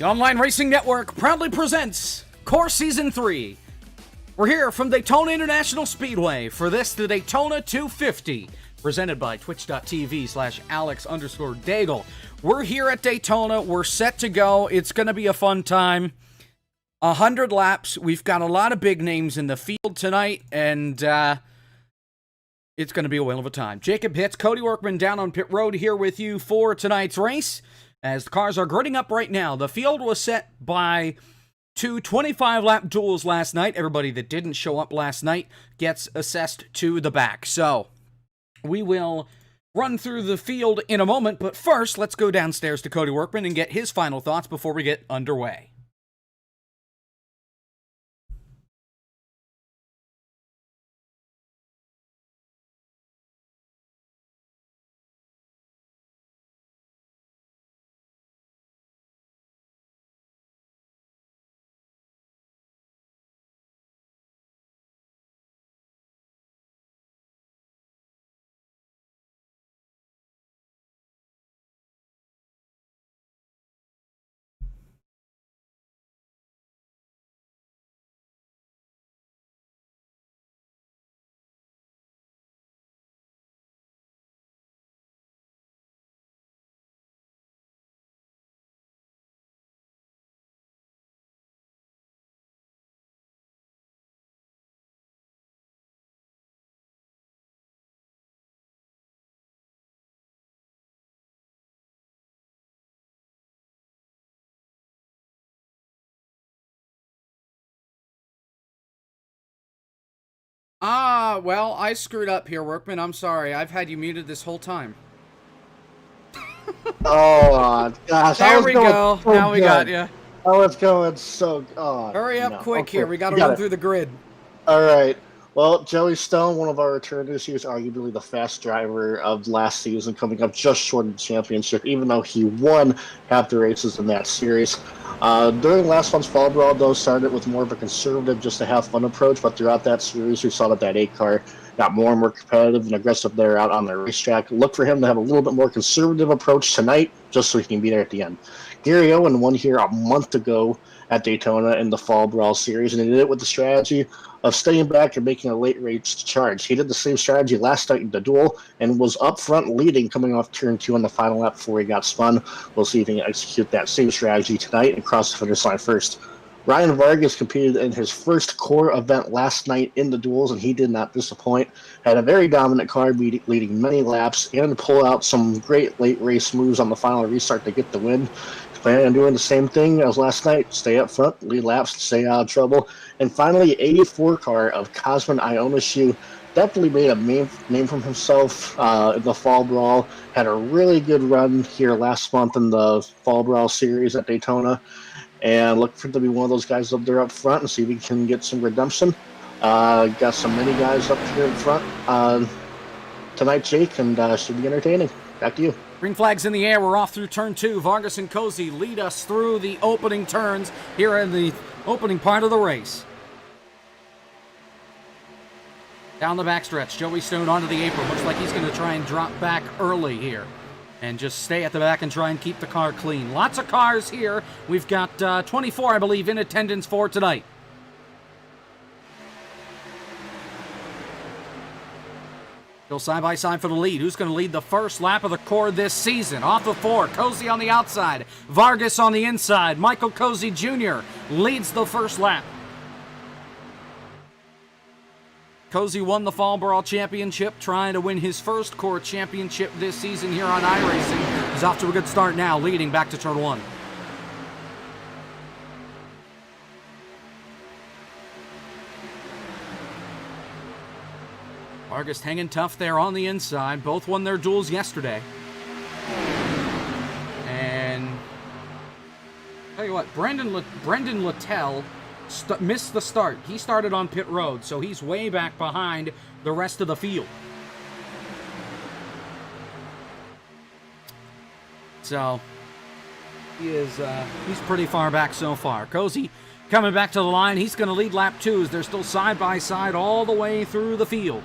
The Online Racing Network proudly presents Course Season 3. We're here from Daytona International Speedway for this, the Daytona 250, presented by twitch.tv/Alex_Daigle. We're here at Daytona. We're set to go. It's going to be a fun time. 100 laps. We've got a lot of big names in the field tonight, and it's going to be a whale of a time. Jacob Hitz, Cody Workman down on pit road here with you for tonight's race. As the cars are gridding up right now, the field was set by two 25-lap duels last night. Everybody that didn't show up last night gets assessed to the back. So, we will run through the field in a moment, but first, let's go downstairs to Cody Workman and get his final thoughts before we get underway. Well, I screwed up here, Workman. I'm sorry. I've had you muted this whole time. Oh, gosh. There we go. So now we good. got you. I was going so... Oh, Hurry up quick okay. here. We got to run through the grid. All right. Well, Joey Stone, one of our returners, he was arguably the fast driver of last season, coming up just short of the championship, even though he won half the races in that series. During last month's Fall Brawl, though, started with more of a conservative, just a have-fun approach, but throughout that series, we saw that 8 car got more and more competitive and aggressive there out on the racetrack. Look for him to have a little bit more conservative approach tonight, just so he can be there at the end. Gary Owen won here a month ago at Daytona in the Fall Brawl series, and he did it with the strategy of staying back and making a late race charge. He did the same strategy last night in the duel and was up front leading coming off turn 2 on the final lap before he got spun. We'll see if he can execute that same strategy tonight and cross the finish line first. Ryan Vargas competed in his first core event last night in the duels, and he did not disappoint. Had a very dominant car leading many laps and pull out some great late race moves on the final restart to get the win. Planning on doing the same thing as last night. Stay up front, lead laps, stay out of trouble. And finally, 84 car of Cosmin Ionescu definitely made a name for himself in the Fall Brawl. Had a really good run here last month in the Fall Brawl series at Daytona. And look for him to be one of those guys up there up front and see if he can get some redemption. Got some many guys up here in front tonight, Jake, and should be entertaining. Back to you. Green flags in the air. We're off through turn 2. Vargas and Cozy lead us through the opening turns here in the opening part of the race. Down the backstretch, Joey Stone onto the apron. Looks like he's going to try and drop back early here and just stay at the back and try and keep the car clean. Lots of cars here. We've got 24, I believe, in attendance for tonight. Go side by side for the lead. Who's going to lead the first lap of the core this season? Off of 4, Cozy on the outside, Vargas on the inside. Michael Cozy Jr. leads the first lap. Cozy won the Fall Brawl Championship, trying to win his first core championship this season here on iRacing. He's off to a good start now, leading back to turn 1. Vargas hanging tough there on the inside. Both won their duels yesterday. And tell you what, Brendan Littell missed the start. He started on pit road, so he's way back behind the rest of the field. So he's pretty far back so far. Cozy coming back to the line. He's going to lead lap 2 as they're still side by side all the way through the field.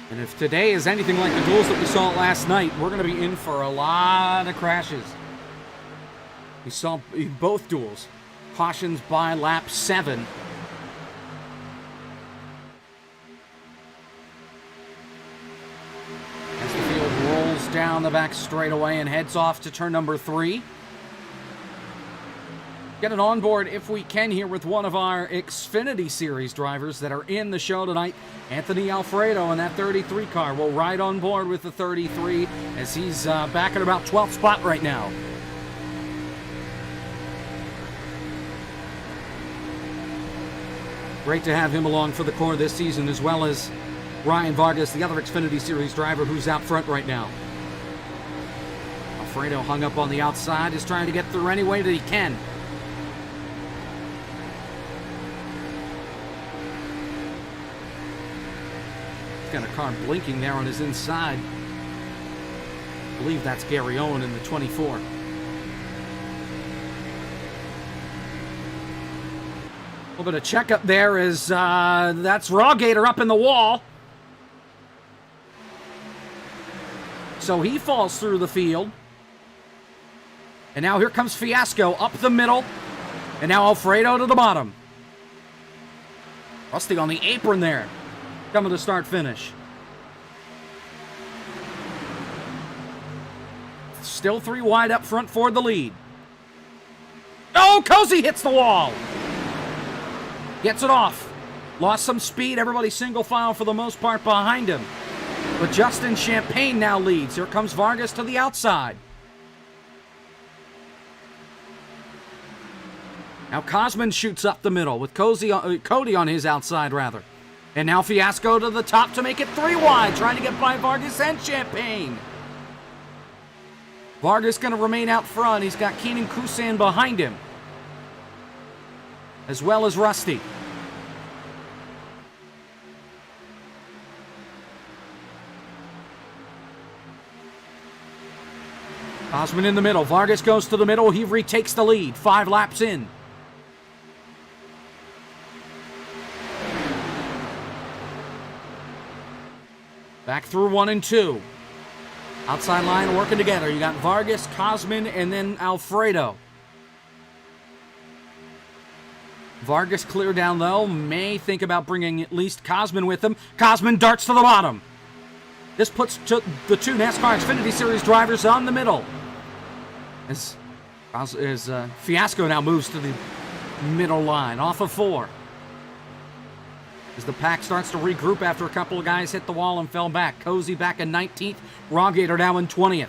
And if today is anything like the duels that we saw last night, we're going to be in for a lot of crashes. We saw both duels. Cautions by lap 7. As the field rolls down the back straightaway and heads off to turn number 3. Get an onboard if we can here with one of our Xfinity Series drivers that are in the show tonight. Anthony Alfredo in that 33 car will ride on board with the 33 as he's back at about 12th spot right now. Great to have him along for the core this season, as well as Ryan Vargas, the other Xfinity Series driver who's out front right now. Alfredo hung up on the outside, is trying to get through any way that he can. Got a car blinking there on his inside. I believe that's Gary Owen in the 24. A little bit of checkup there as that's Rawgator up in the wall. So he falls through the field. And now here comes Fiasco up the middle. And now Alfredo to the bottom. Rusty on the apron there. Coming to start finish. Still 3 wide up front for the lead. Oh, Cozy hits the wall. Gets it off. Lost some speed. Everybody single file for the most part behind him. But Justin Champagne now leads. Here comes Vargas to the outside. Now Cosman shoots up the middle with Cody on his outside rather. And now Fiasco to the top to make it 3 wide, trying to get by Vargas and Champagne. Vargas going to remain out front. He's got Keenan Kusan behind him, as well as Rusty. Osman in the middle. Vargas goes to the middle. He retakes the lead. 5 laps in. Back through 1 and 2. Outside line working together. You got Vargas, Cosman, and then Alfredo. Vargas clear down low. May think about bringing at least Cosman with him. Cosman darts to the bottom. This puts the 2 NASCAR Xfinity Series drivers on the middle. As Fiasco now moves to the middle line. Off of 4. As the pack starts to regroup after a couple of guys hit the wall and fell back. Cozy back in 19th. Rawgator now in 20th.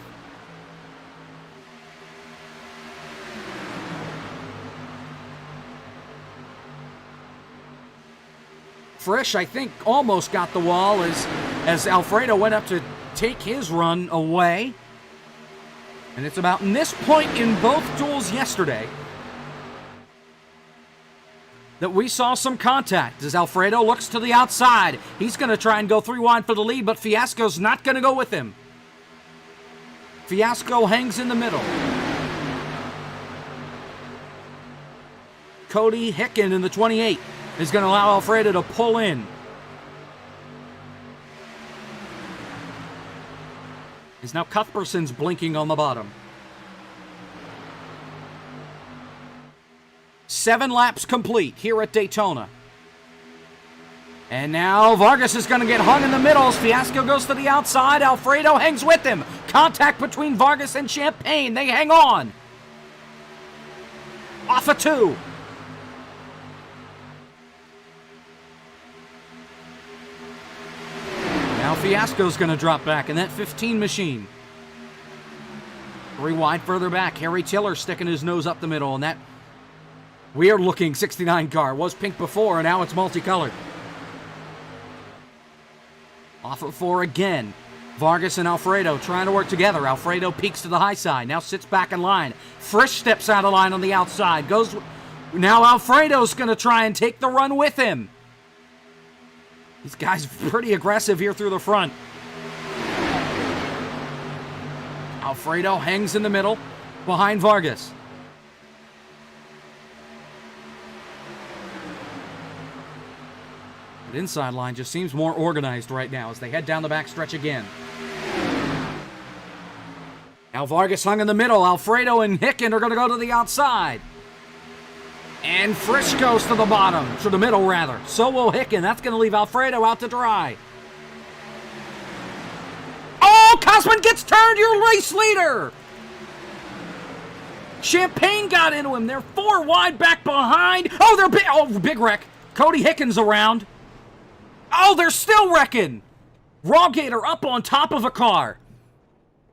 Frisch, I think, almost got the wall as Alfredo went up to take his run away. And it's about in this point in both duels yesterday that we saw some contact as Alfredo looks to the outside. He's going to try and go 3 wide for the lead, but Fiasco's not going to go with him. Fiasco hangs in the middle. Cody Hicken in the 28 is going to allow Alfredo to pull in. Is now Cuthbertson's blinking on the bottom. 7 laps complete here at Daytona. And now Vargas is going to get hung in the middle. Fiasco goes to the outside. Alfredo hangs with him. Contact between Vargas and Champagne. They hang on. Off of 2. Now Fiasco's going to drop back in that 15 machine. 3 wide further back. Harry Tiller sticking his nose up the middle, and that weird-looking 69 car was pink before, and now it's multicolored. Off of 4 again. Vargas and Alfredo trying to work together. Alfredo peeks to the high side. Now sits back in line. Frisch steps out of line on the outside. Now Alfredo's going to try and take the run with him. These guys pretty aggressive here through the front. Alfredo hangs in the middle behind Vargas. The inside line just seems more organized right now as they head down the backstretch again. Now Vargas hung in the middle. Alfredo and Hicken are going to go to the outside. And Frisch goes to the bottom, to the middle rather. So will Hicken. That's going to leave Alfredo out to dry. Oh, Kosman gets turned, your race leader! Champagne got into him. They're 4 wide back behind. Oh, they're big. Oh, big wreck. Cody Hicken's around. Oh, they're still wrecking. Rawgator up on top of a car.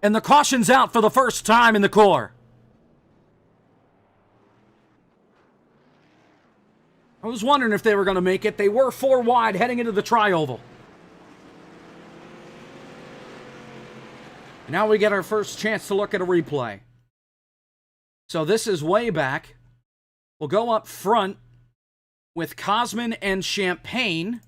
And the caution's out for the first time in the core. I was wondering if they were going to make it. They were 4 wide heading into the tri-oval. Now we get our first chance to look at a replay. So this is way back. We'll go up front with Kosman and Champagne.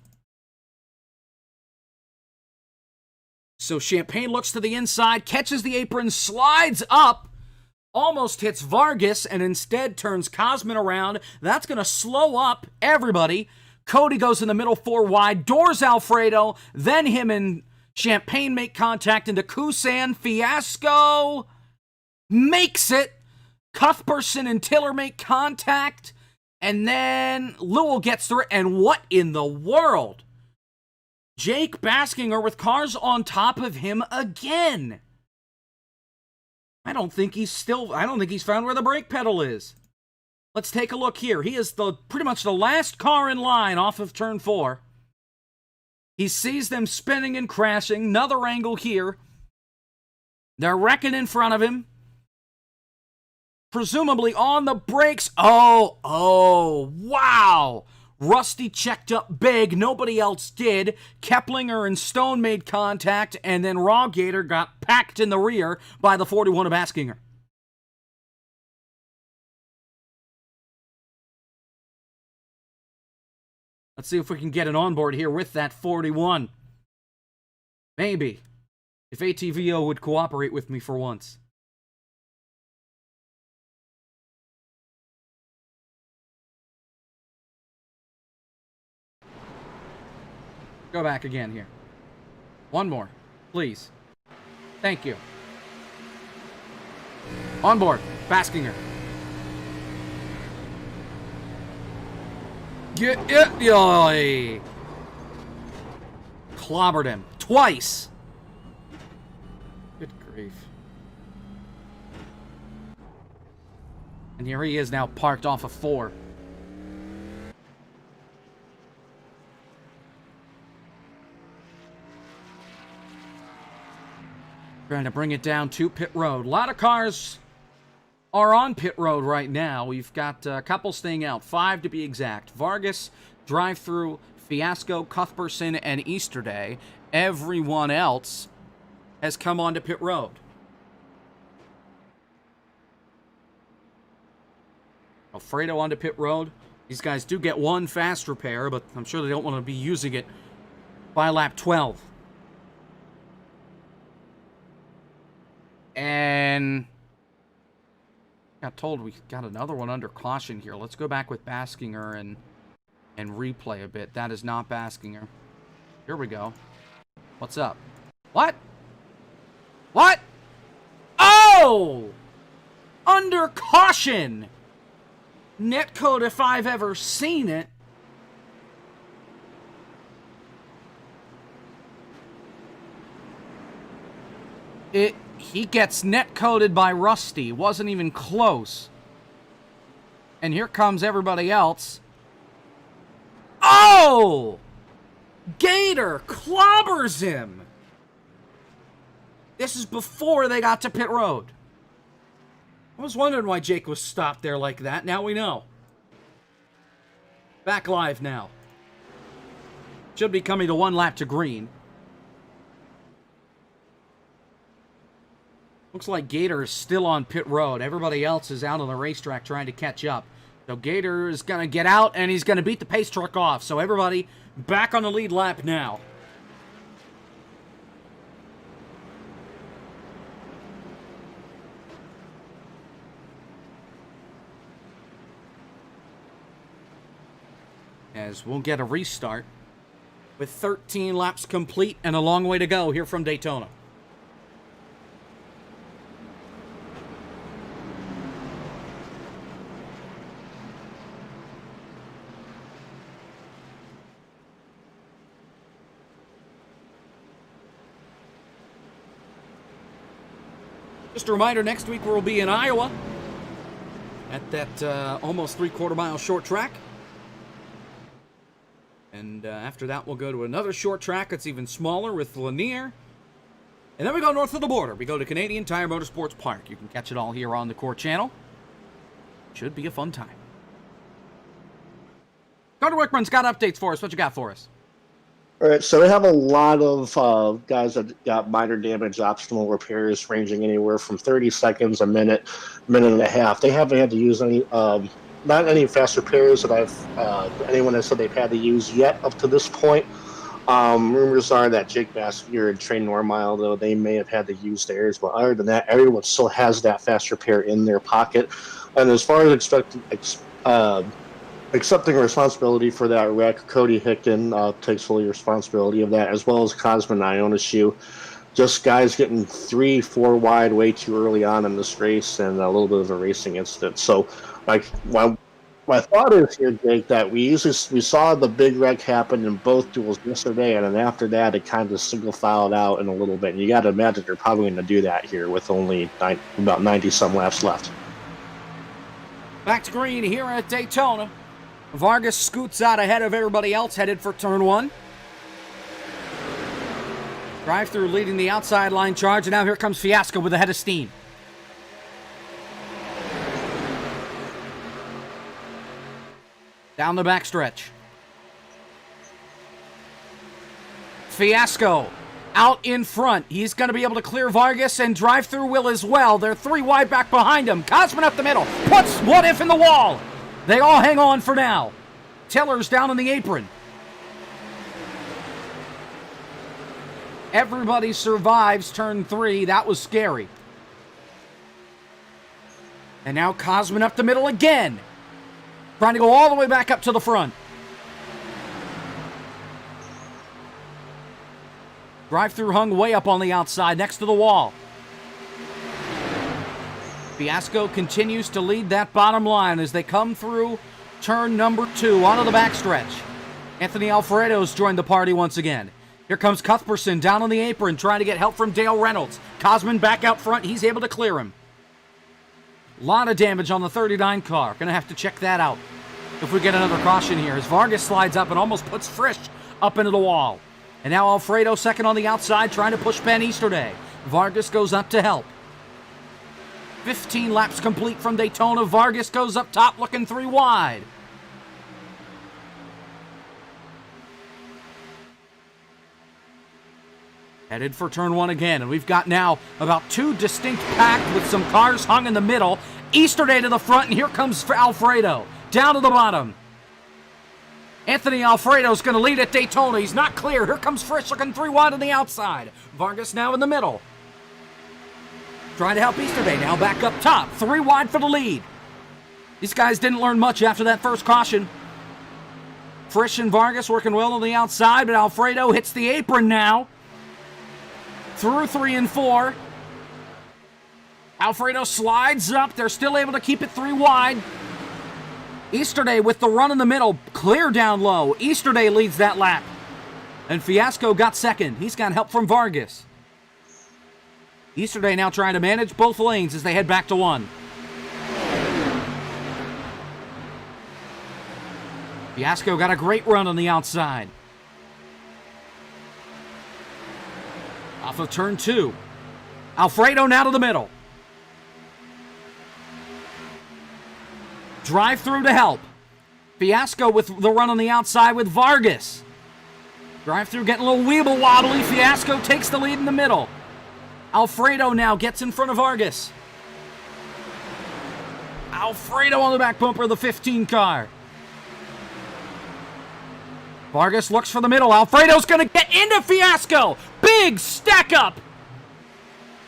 So Champagne looks to the inside, catches the apron, slides up, almost hits Vargas, and instead turns Kosman around. That's going to slow up everybody. Cody goes in the middle 4 wide, doors Alfredo, then him and Champagne make contact into Kusan. Fiasco makes it. Cuthbertson and Tiller make contact, and then Lowell gets through it, and what in the world? Jake Baskinger with cars on top of him again. I don't think he's found where the brake pedal is. Let's take a look here. He is pretty much the last car in line off of turn 4. He sees them spinning and crashing. Another angle here. They're wrecking in front of him. Presumably on the brakes. Oh, wow. Rusty checked up big. Nobody else did. Keplinger and Stone made contact, and then Rawgator got packed in the rear by the 41 of Baskinger. Let's see if we can get an onboard here with that 41. Maybe. If ATVO would cooperate with me for once. Go back again here. One more, please. Thank you. On board, Baskinger. Clobbered him twice. Good grief. And here he is now parked off of 4. Trying to bring it down to pit road. A lot of cars are on pit road right now. We've got a couple staying out, 5 to be exact. Vargas, drive-through, Fiasco, Cuthbertson, and Easterday. Everyone else has come onto pit road. Alfredo onto pit road. These guys do get 1 fast repair, but I'm sure they don't want to be using it by lap 12. And got told we got another one under caution here. Let's go back with Baskinger and replay a bit. That is not Baskinger. Here we go. What's up? What? What? Oh! Under caution! Netcode, if I've ever seen it. He gets net-coded by Rusty. Wasn't even close. And here comes everybody else. Oh! Gator clobbers him. This is before they got to pit road. I was wondering why Jake was stopped there like that. Now we know. Back live now. Should be coming to 1 lap to green. Looks like Gator is still on pit road. Everybody else is out on the racetrack trying to catch up. So Gator is going to get out, and he's going to beat the pace truck off. So everybody back on the lead lap now. As we'll get a restart. with 13 laps complete and a long way to go here from Daytona. Just a reminder, next week we'll be in Iowa at that almost 3/4 mile short track. And after that, we'll go to another short track that's even smaller with Lanier. And then we go north of the border. We go to Canadian Tire Motorsports Park. You can catch it all here on the Core channel. Should be a fun time. Carter Wickman's got updates for us. What you got for us? All right, so we have a lot of guys that got minor damage, optional repairs ranging anywhere from 30 seconds, a minute and a half. They haven't had to use any, not any fast repairs that anyone has said they've had to use yet up to this point. Rumors are that Jake Baskier and Trey Normile, though, they may have had to use theirs, but other than that, everyone still has that fast repair in their pocket. And as far as accepting responsibility for that wreck, Cody Hickton takes full responsibility of that, as well as Cosman Ionescu. Just guys getting 3-4 wide way too early on in this race, and a little bit of a racing incident. So, my thought is here, Jake, that we saw the big wreck happen in both duels yesterday, and then after that, it kind of single filed out in a little bit. And you got to imagine they're probably going to do that here with only about 90 some laps left. Back to green here at Daytona. Vargas scoots out ahead of everybody else, headed for turn one. Drive-through leading the outside line charge, and now here comes Fiasco with a head of steam. Down the backstretch. Fiasco out in front. He's going to be able to clear Vargas, and Drive-through will as well. They're 3 wide back behind him. Cosman up the middle. Puts What If in the wall. They all hang on for now. Tiller's down in the apron. Everybody survives turn 3. That was scary. And now Cosman up the middle again. Trying to go all the way back up to the front. Drive-through hung way up on the outside next to the wall. Fiasco continues to lead that bottom line as they come through turn number 2 onto the backstretch. Anthony Alfredo's joined the party once again. Here comes Cuthbertson down on the apron trying to get help from Dale Reynolds. Cosman back out front. He's able to clear him. A lot of damage on the 39 car. Going to have to check that out if we get another caution here as Vargas slides up and almost puts Frisch up into the wall. And now Alfredo second on the outside trying to push Ben Easterday. Vargas goes up to help. 15 laps complete from Daytona. Vargas goes up top looking 3 wide. Headed for turn 1 again, and we've got now about 2 distinct packed with some cars hung in the middle. Easterday to the front, and here comes Alfredo. Down to the bottom. Anthony Alfredo's going to lead at Daytona. He's not clear. Here comes Frisch looking 3 wide on the outside. Vargas now in the middle. Trying to help Easterday, now back up top. 3 wide for the lead. These guys didn't learn much after that first caution. Frisch and Vargas working well on the outside, but Alfredo hits the apron now. Through 3 and 4. Alfredo slides up. They're still able to keep it 3 wide. Easterday with the run in the middle. Clear down low. Easterday leads that lap. And Fiasco got second. He's got help from Vargas. Easterday now trying to manage both lanes as they head back to 1. Fiasco got a great run on the outside. Off of turn 2. Alfredo now to the middle. Drive through to help. Fiasco with the run on the outside with Vargas. Drive through getting a little weeble wobbly. Fiasco takes the lead in the middle. Alfredo now gets in front of Vargas. Alfredo on the back bumper of the 15 car. Vargas looks for the middle. Alfredo's going to get into Fiasco. Big stack up.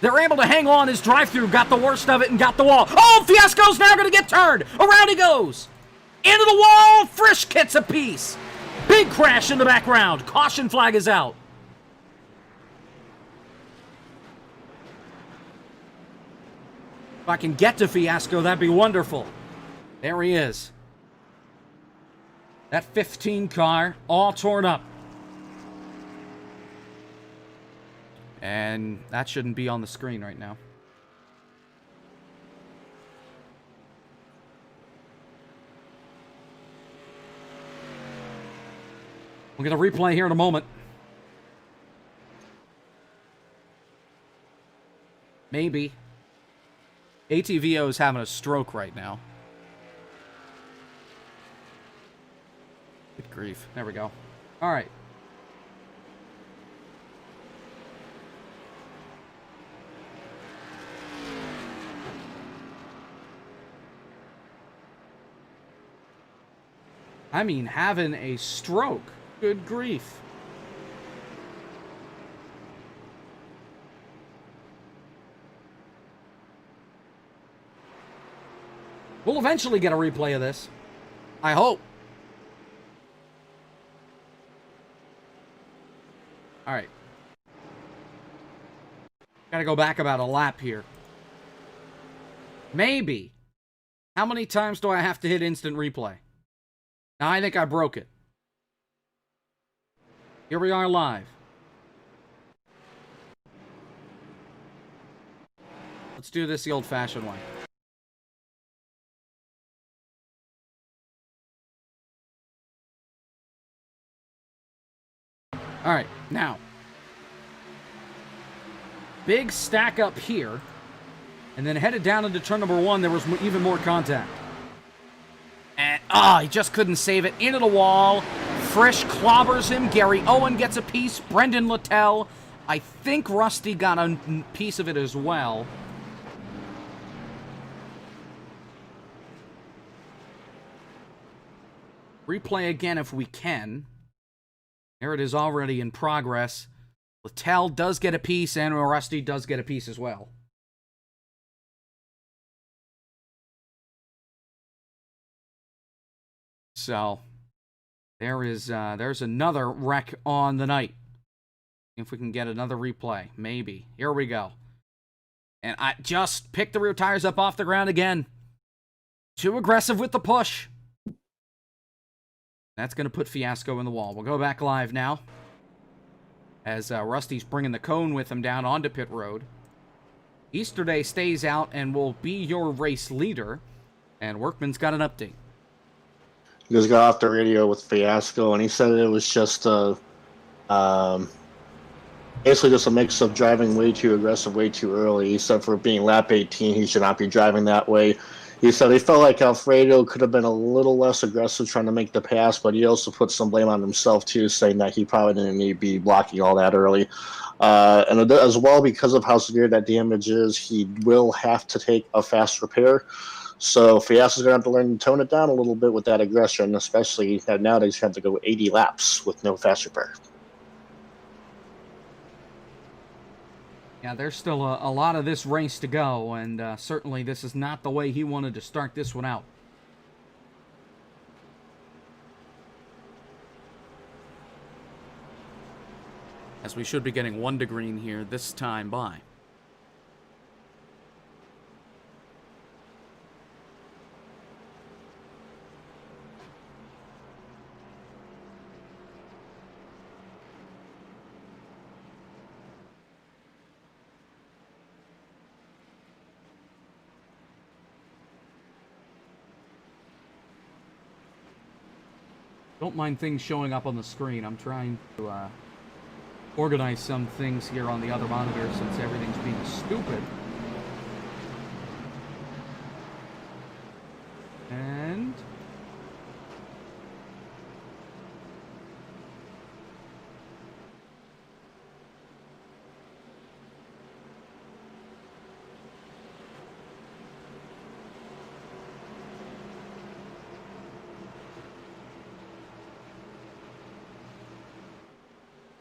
They're able to hang on as drive-through got the worst of it and got the wall. Oh, Fiasco's now going to get turned. Around he goes. Into the wall. Frisch gets a piece. Big Big crash in the background. Caution flag is out. If I can get to Fiasco, that'd be wonderful. There he is. That 15 car, all torn up. And that shouldn't be on the screen right now. We'll get a replay here in a moment. Maybe. ATVO is having a stroke right now. Good grief. There we go. All right. I mean, having a stroke. Good grief. We'll eventually get a replay of this. I hope. All right. Gotta go back about a lap here. Maybe. How many times do I have to hit instant replay? Now, I think I broke it. Here we are live. Let's do this the old-fashioned way. All right, now. Big stack up here. And then headed down into turn number 1, there was even more contact. And, he just couldn't save it. Into the wall. Frisch clobbers him. Gary Owen gets a piece. Brendan Littell. I think Rusty got a piece of it as well. Replay again if we can. There it is already in progress. Littell does get a piece, and Rusty does get a piece as well. So, there's another wreck on the night. If we can get another replay, maybe. Here we go. And I just picked the rear tires up off the ground again. Too aggressive with the push. That's going to put Fiasco in the wall. We'll go back live now. As Rusty's bringing the cone with him down onto pit road. Easterday stays out and will be your race leader. And Workman's got an update. He just got off the radio with Fiasco, and he said it was just basically just a mix of driving way too aggressive, way too early. He said for being lap 18, he should not be driving that way. He said he felt like Alfredo could have been a little less aggressive trying to make the pass, but he also put some blame on himself, too, saying that he probably didn't need to be blocking all that early. And as well, because of how severe that damage is, he will have to take a fast repair. So Fiasco's going to have to learn to tone it down a little bit with that aggression, especially that nowadays you have to go 80 laps with no fast repair. Yeah, there's still a lot of this race to go, and certainly this is not the way he wanted to start this one out. As we should be getting 1 to green here this time by. Don't mind things showing up on the screen. I'm trying to organize some things here on the other monitor since everything's being stupid. And...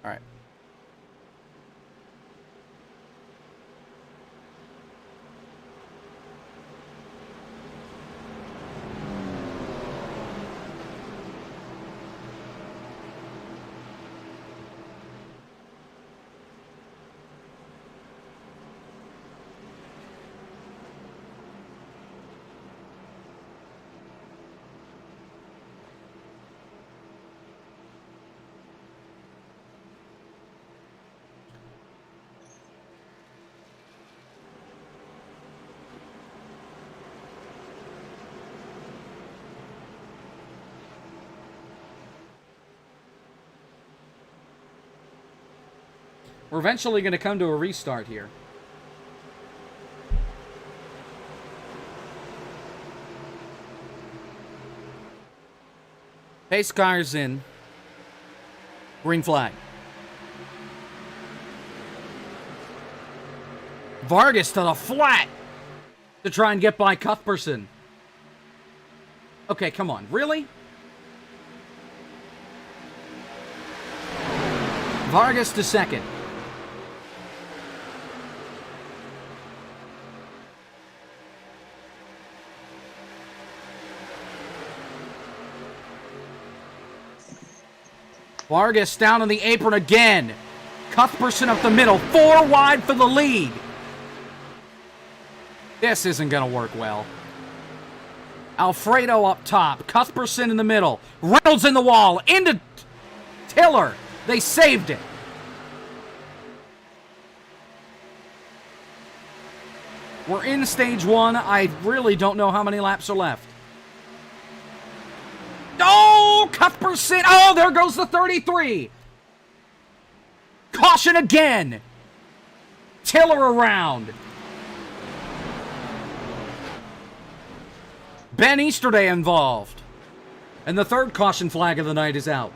all right. We're eventually going to come to a restart here. Pace car's in. Green flag. Vargas to the flat to try and get by Cuthbertson. Okay, come on. Really? Vargas to second. Vargas down on the apron again. Cuthbertson up the middle. 4 wide for the lead. This isn't going to work well. Alfredo up top. Cuthbertson in the middle. Reynolds in the wall. Into Tiller. They saved it. We're in stage 1. I really don't know how many laps are left. Oh, Cuthbertson. Oh, there goes the 33. Caution again. Tiller around. Ben Easterday involved. And the third caution flag of the night is out.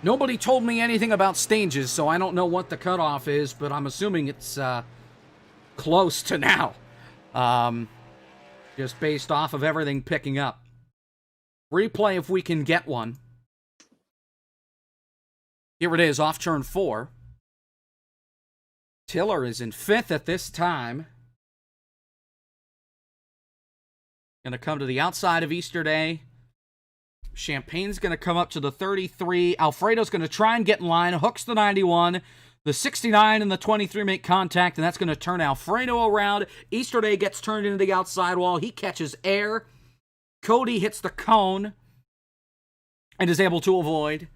Nobody told me anything about stages, so I don't know what the cutoff is, but I'm assuming it's close to now. Just based off of everything picking up. Replay if we can get one. Here it is, off turn 4. Tiller is in 5th at this time. Gonna come to the outside of Easterday. Champagne's going to come up to the 33. Alfredo's going to try and get in line. Hooks the 91. The 69 and the 23 make contact, and that's going to turn Alfredo around. Easterday gets turned into the outside wall. He catches air. Cody hits the cone and is able to avoid.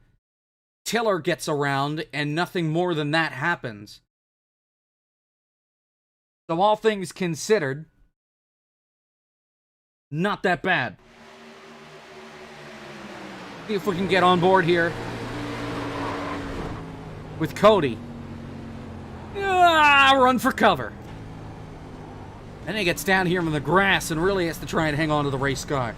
Tiller gets around, and nothing more than that happens. So all things considered, not that bad. See if we can get on board here with Cody. Run for cover. And he gets down here in the grass and really has to try and hang on to the race car.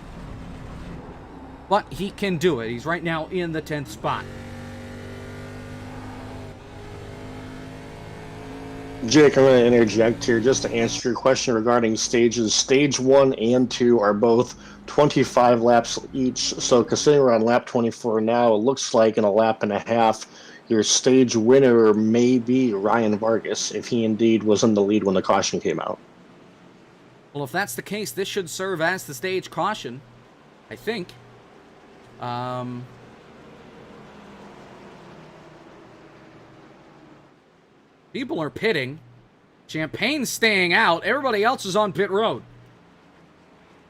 But he can do it. He's right now in the 10th spot. Jake, I'm going to interject here just to answer your question regarding stages. Stage 1 and 2 are both 25 laps each. So considering we're on lap 24 now, it looks like in a lap and a half, your stage winner may be Ryan Vargas, if he indeed was in the lead when the caution came out. Well, if that's the case, this should serve as the stage caution, I think. People are pitting. Champagne's staying out. Everybody else is on pit road.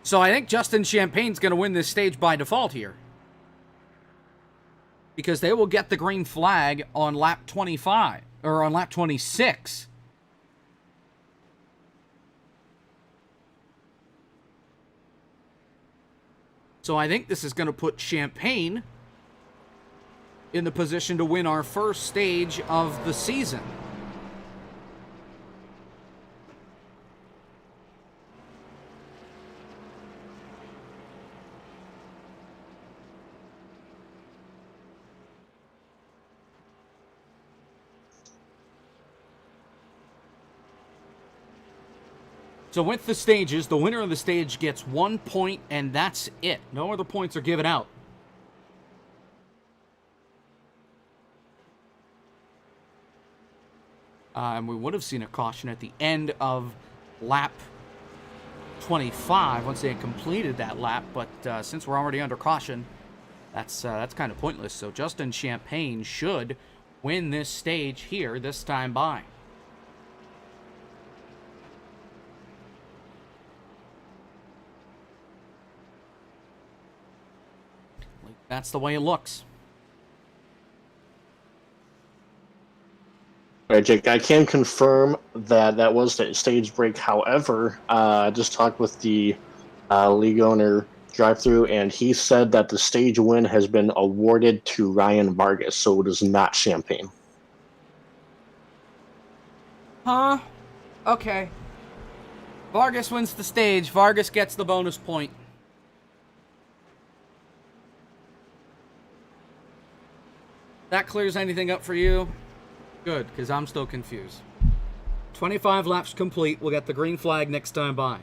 So I think Justin Champagne's going to win this stage by default here. Because they will get the green flag on lap 25. Or on lap 26. So I think this is going to put Champagne in the position to win our first stage of the season. So with the stages, the winner of the stage gets 1 point, and that's it. No other points are given out. And we would have seen a caution at the end of lap 25 once they had completed that lap, but since we're already under caution, that's kind of pointless. So Justin Champagne should win this stage here this time by. That's the way it looks. All right, Jake, I can confirm that that was the stage break. However, I just talked with the league owner drive-through, and he said that the stage win has been awarded to Ryan Vargas, so it is not Champagne. Huh? Okay. Vargas wins the stage. Vargas gets the bonus point. That clears anything up for you? Good, because I'm still confused. 25 laps complete. We'll get the green flag next time by.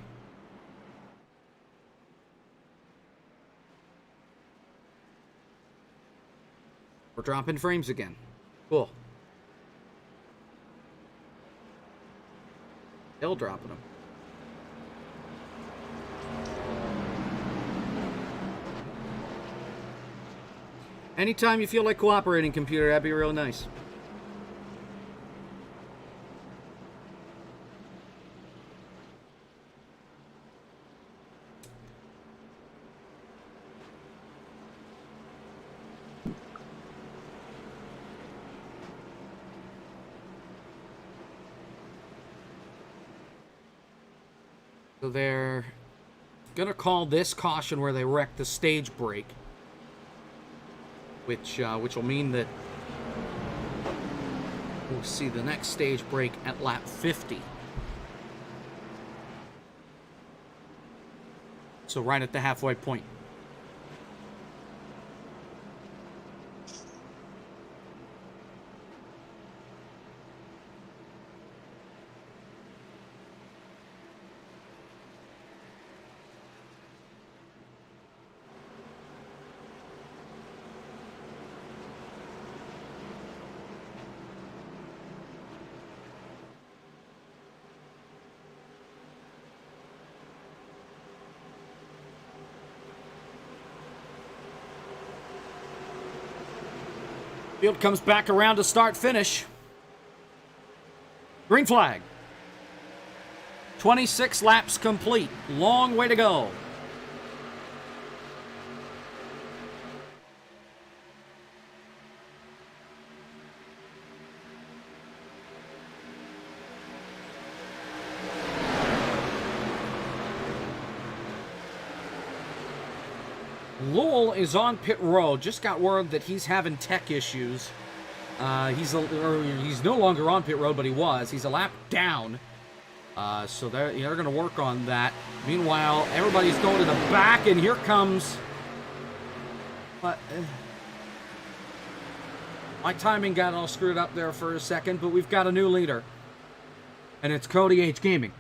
We're dropping frames again. Cool. Still dropping them. Anytime you feel like cooperating, computer, that'd be real nice. So they're gonna call this caution where they wreck the stage brake, which will mean that we'll see the next stage break at lap 50. So right at the halfway point. Field comes back around to start finish. Green flag. 26 laps complete. Long way to go. Lowell is on pit road. Just got word that he's having tech issues. He's no longer on pit road, but he was. He's a lap down. So they're going to work on that. Meanwhile, everybody's going to the back, and here comes... my timing got all screwed up there for a second, but we've got a new leader. And it's Cody H. Gaming.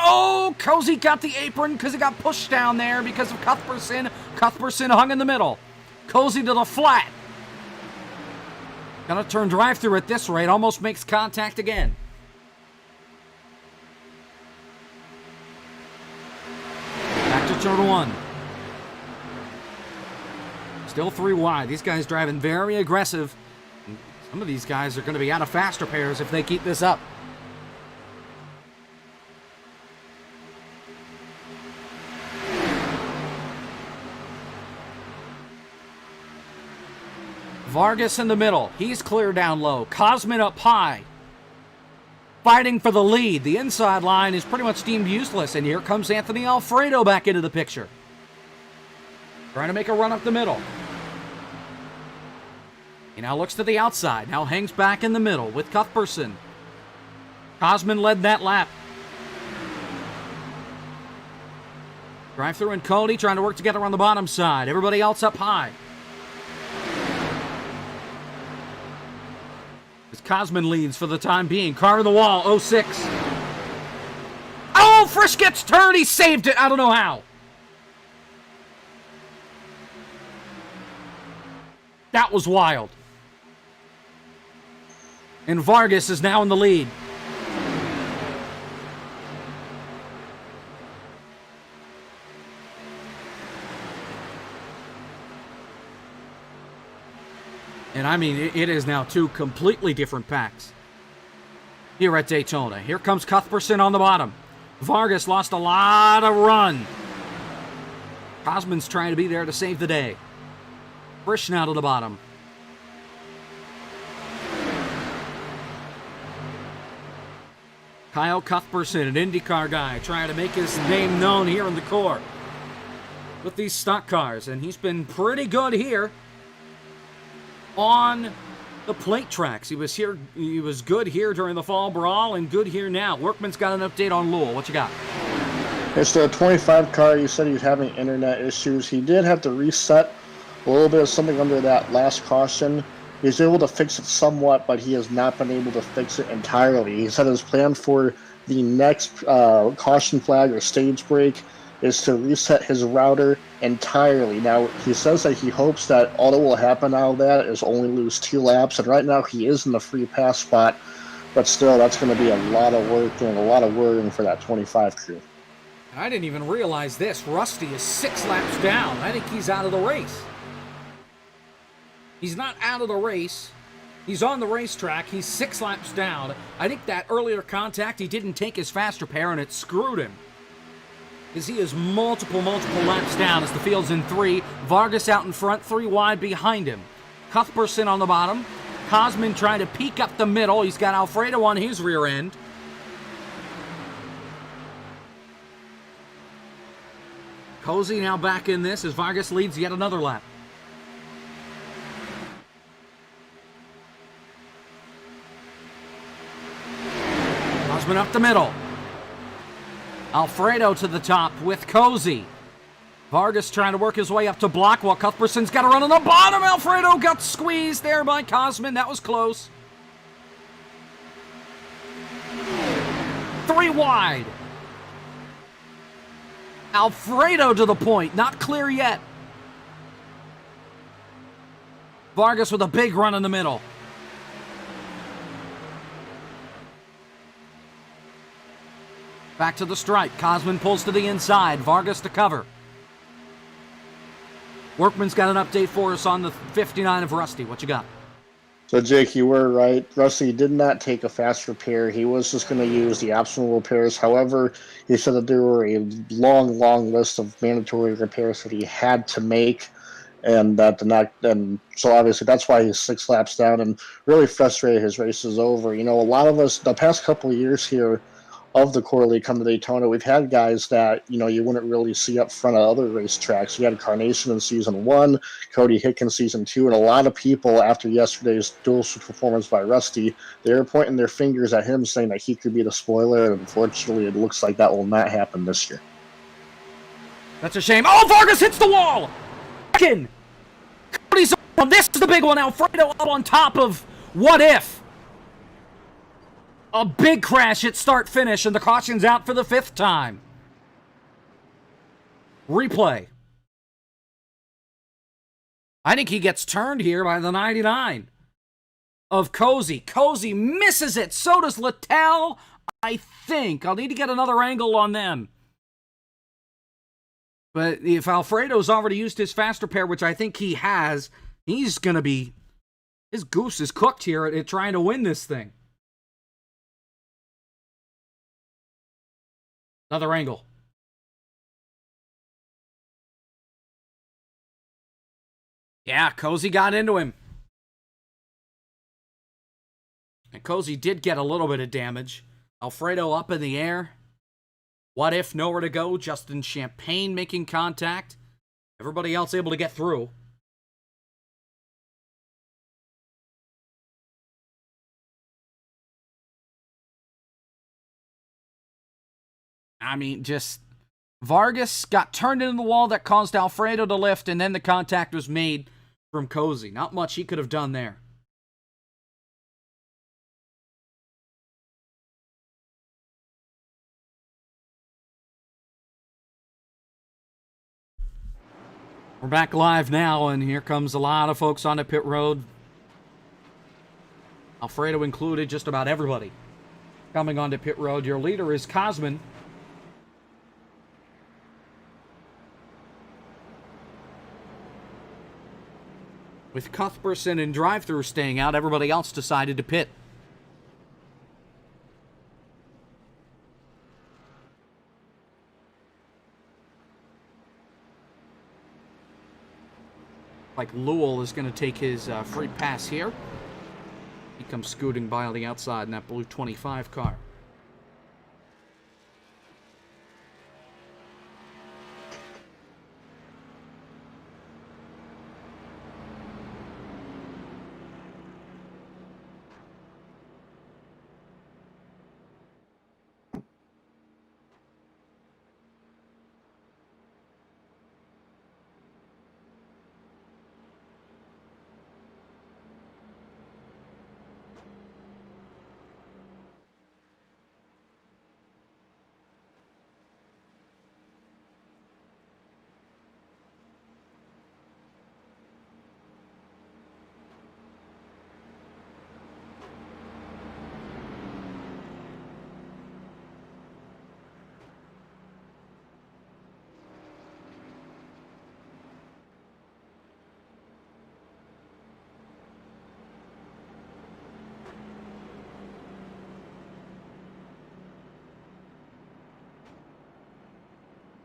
Oh, Cozy got the apron because he got pushed down there because of Cuthbertson. Cuthbertson hung in the middle. Cozy to the flat. Gonna turn drive-through at this rate. Almost makes contact again. Back to turn one. Still 3 wide. These guys driving very aggressive. Some of these guys are going to be out of faster pairs if they keep this up. Vargas in the middle. He's clear down low. Cosmin up high. Fighting for the lead. The inside line is pretty much deemed useless. And here comes Anthony Alfredo back into the picture. Trying to make a run up the middle. He now looks to the outside. Now hangs back in the middle with Cuthbertson. Cosmin led that lap. Drive-through and Cody trying to work together on the bottom side. Everybody else up high. As Cosmin leads for the time being. Car in the wall, 06. Oh, Frisch gets turned. He saved it. I don't know how. That was wild. And Vargas is now in the lead. And I mean, it is now 2 completely different packs here at Daytona. Here comes Cuthbertson on the bottom. Vargas lost a lot of run. Cosmin's trying to be there to save the day. Frisch now to the bottom. Kyle Cuthbertson, an IndyCar guy, trying to make his name known here in the Corps with these stock cars, and he's been pretty good here on the plate tracks. He was good here during the fall brawl and good here now. Workman's got an update on Lowell. What you got? It's the 25 car. You said he's having internet issues. He did have to reset a little bit of something under that last caution. He's able to fix it somewhat, but he has not been able to fix it entirely. He said his plan for the next caution flag or stage break is to reset his router entirely. Now, he says that he hopes that all that will happen out of that is only lose 2 laps, and right now he is in the free pass spot, but still, that's going to be a lot of work and a lot of worrying for that 25 crew. I didn't even realize this. Rusty is 6 laps down. I think he's out of the race. He's not out of the race. He's on the racetrack. He's 6 laps down. I think that earlier contact, he didn't take his fast repair, and it screwed him. Because he is multiple laps down as the field's in 3. Vargas out in front, 3 wide behind him. Cuthbertson on the bottom. Cosman trying to peek up the middle. He's got Alfredo on his rear end. Cozy now back in this as Vargas leads yet another lap. Cosman up the middle. Alfredo to the top with Cozy. Vargas trying to work his way up to block while Cuthbertson's got to run on the bottom. Alfredo got squeezed there by Cosman. That was close. 3 wide. Alfredo to the point. Not clear yet. Vargas with a big run in the middle. Back to the stripe. Cosman pulls to the inside. Vargas to cover. Workman's got an update for us on the 59 of Rusty. What you got? So, Jake, you were right. Rusty did not take a fast repair. He was just going to use the optional repairs. However, he said that there were a long list of mandatory repairs that he had to make, and that did not. And so, obviously, that's why he's 6 laps down and really frustrated. His race is over. You know, a lot of us the past couple of years here of the Corps League come to Daytona, we've had guys that, you know, you wouldn't really see up front of other racetracks. You had Carnation in Season 1, Cody Hick in Season 2, and a lot of people, after yesterday's dual performance by Rusty, they were pointing their fingers at him, saying that he could be the spoiler, and unfortunately, it looks like that will not happen this year. That's a shame. Oh, Vargas hits the wall! Cody's on. This is the big one. Alfredo up on top of What If. A big crash at start-finish, and the caution's out for the 5th time. Replay. I think he gets turned here by the 99 of Cozy. Cozy misses it. So does Littell, I think. I'll need to get another angle on them. But if Alfredo's already used his fast repair, which I think he has, he's going to be... His goose is cooked here at trying to win this thing. Another angle. Yeah, Cozy got into him. And Cozy did get a little bit of damage. Alfredo up in the air. What If, nowhere to go. Justin Champagne making contact. Everybody else able to get through. I mean, just Vargas got turned into the wall that caused Alfredo to lift, and then the contact was made from Cozy. Not much he could have done there. We're back live now, and here comes a lot of folks on the pit road. Alfredo included, just about everybody coming onto pit road. Your leader is Cosman. With Cuthbertson and drive-thru staying out, everybody else decided to pit. Like Lowell is going to take his free pass here. He comes scooting by on the outside in that blue 25 car.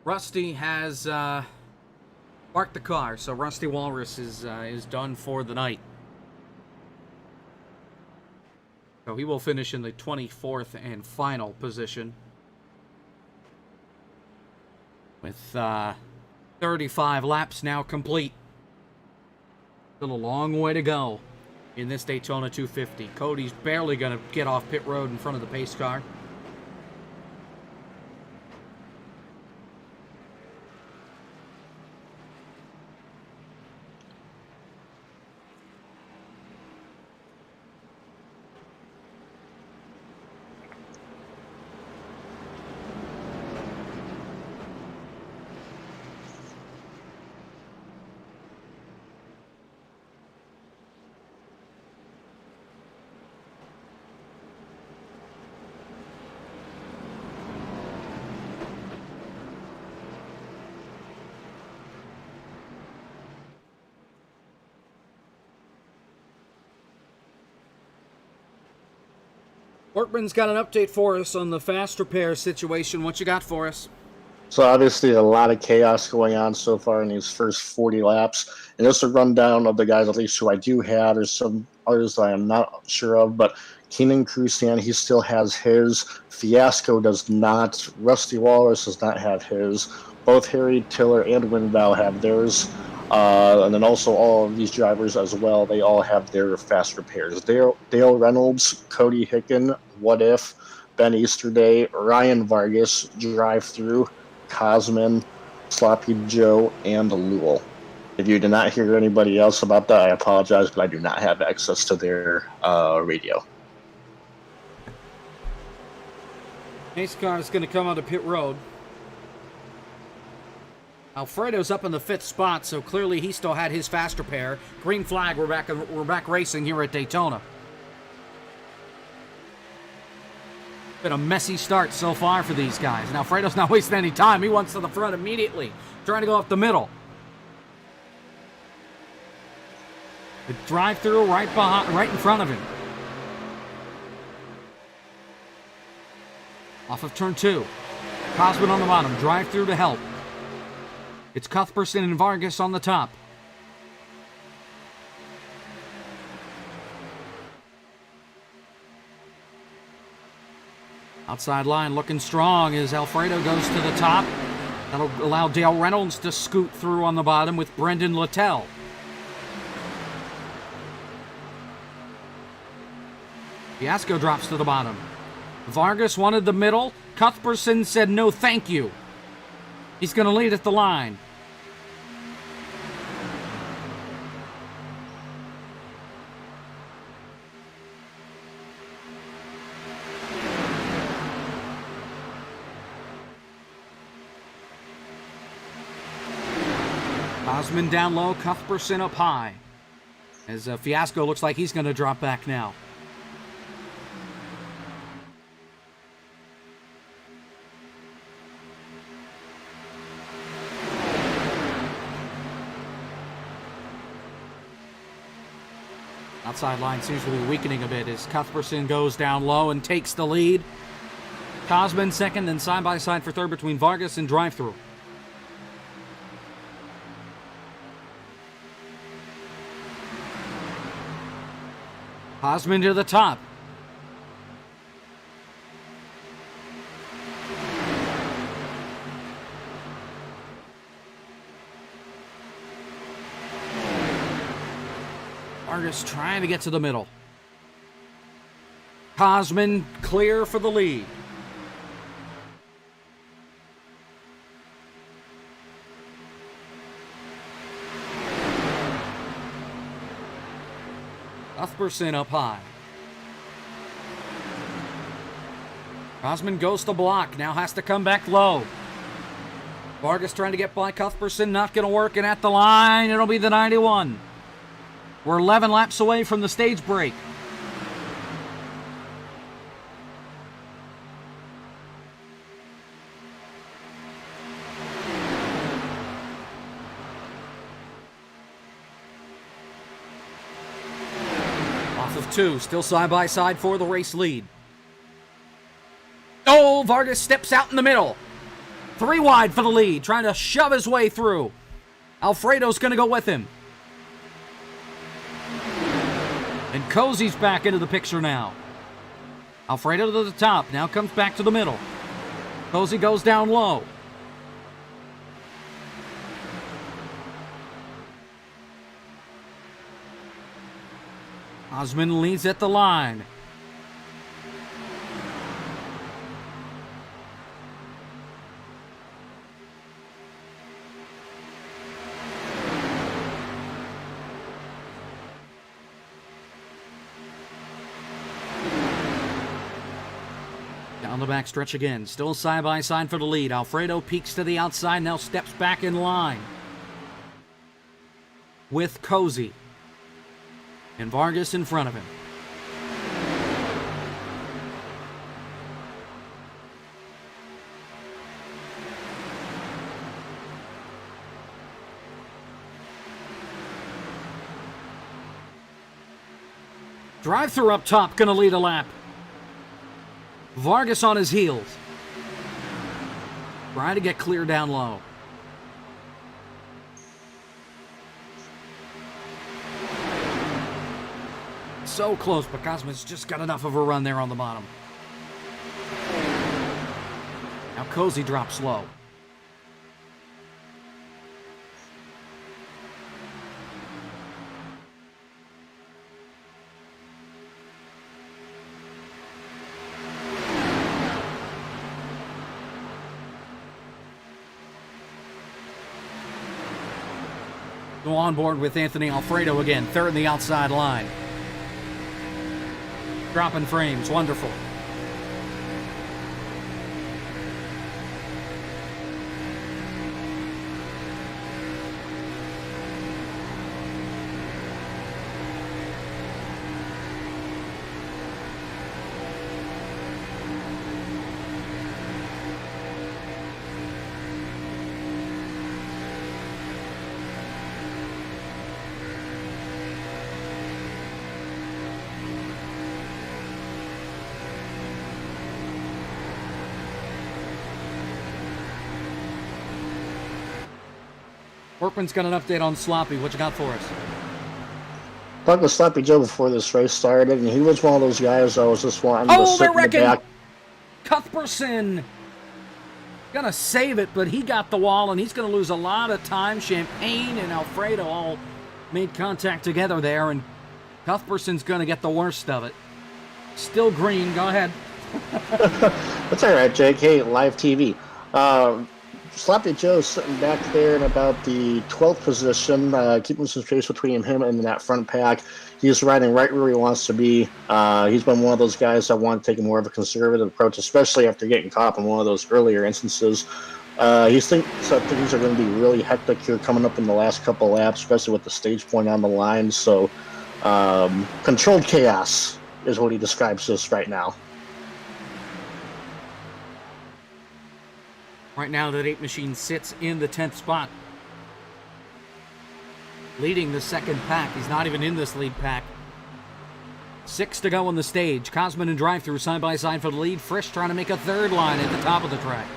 Rusty has parked the car, so Rusty Walrus is done for the night. So he will finish in the 24th and final position with 35 laps now complete. Still a long way to go in this Daytona 250. Cody's barely going to get off pit road in front of the pace car. Workman's got an update for us on the fast repair situation. What you got for us? So obviously a lot of chaos going on so far in these first 40 laps. And just a rundown of the guys, at least who I do have. There's some others that I am not sure of, but Keenan Crucian, he still has his. Fiasco does not. Rusty Walrus does not have his. Both Harry Tiller and Window have theirs. And then also all of these drivers as well, they all have their fast repairs. Dale Reynolds, Cody Hicken, What If, Ben Easterday, Ryan Vargas, Drive Through, Cosman, Sloppy Joe, and Lewell. If you did not hear anybody else about that, I apologize, but I do not have access to their radio. Pace car is going to come onto pit road. Alfredo's up in the 5th spot, so clearly he still had his fast repair. Green flag, we're back racing here at Daytona. Been a messy start so far for these guys. And Alfredo's not wasting any time. He wants to the front immediately, trying to go up the middle. The drive-through right in front of him. Off of turn 2. Cosman on the bottom, drive-through to help. It's Cuthbertson and Vargas on the top. Outside line looking strong as Alfredo goes to the top. That'll allow Dale Reynolds to scoot through on the bottom with Brendan Littell. Fiasco drops to the bottom. Vargas wanted the middle. Cuthbertson said no thank you. He's going to lead at the line. Cosman down low, Cuthbertson up high. As Fiasco looks like he's going to drop back now. Outside line seems to be weakening a bit as Cuthbertson goes down low and takes the lead. Cosman second, and side by side for third between Vargas and Drive Through. Cosman to the top. Vargas trying to get to the middle. Cosman clear for the lead. Cuthbertson up high. Cosman goes to block. Now has to come back low. Vargas trying to get by Cuthbertson. Not going to work. And at the line, it'll be the 91. We're 11 laps away from the stage break. Off of 2, still side by side for the race lead. Oh, Vargas steps out in the middle. 3 wide for the lead, trying to shove his way through. Alfredo's going to go with him. And Cozy's back into the picture now. Alfredo to the top, now comes back to the middle. Cozy goes down low. Osmond leads at the line. Down the back stretch again, still side by side for the lead. Alfredo peeks to the outside, now steps back in line with Cozy. And Vargas in front of him. Drive-through up top, gonna lead a lap. Vargas on his heels. Trying to get clear down low. So close, but Cosman's just got enough of a run there on the bottom. Now Cozy drops low. Go on board with Anthony Alfredo again, third in the outside line. Dropping frames, wonderful. Workman's got an update on Sloppy. What you got for us? Talked to Sloppy Joe before this race started, and he was one of those guys that was just wanting to sit in the back. Cuthbertson gonna save it, but he got the wall, and he's gonna lose a lot of time. Champagne and Alfredo all made contact together there, and Cuthberson's gonna get the worst of it. Still green. Go ahead. That's all right, Jake. Hey, live TV. Sloppy Joe's sitting back there in about the 12th position, keeping some space between him and that front pack. He's riding right where he wants to be. He's been one of those guys that want to take more of a conservative approach, especially after getting caught in one of those earlier instances. He thinks that things are going to be really hectic here coming up in the last couple laps, especially with the stage point on the line. So controlled chaos is what he describes this right now. Right now, that 8 machine sits in the 10th spot. Leading the second pack. He's not even in this lead pack. 6 to go on the stage. Cosman and drive-through side by side for the lead. Frisch trying to make a third line at the top of the track.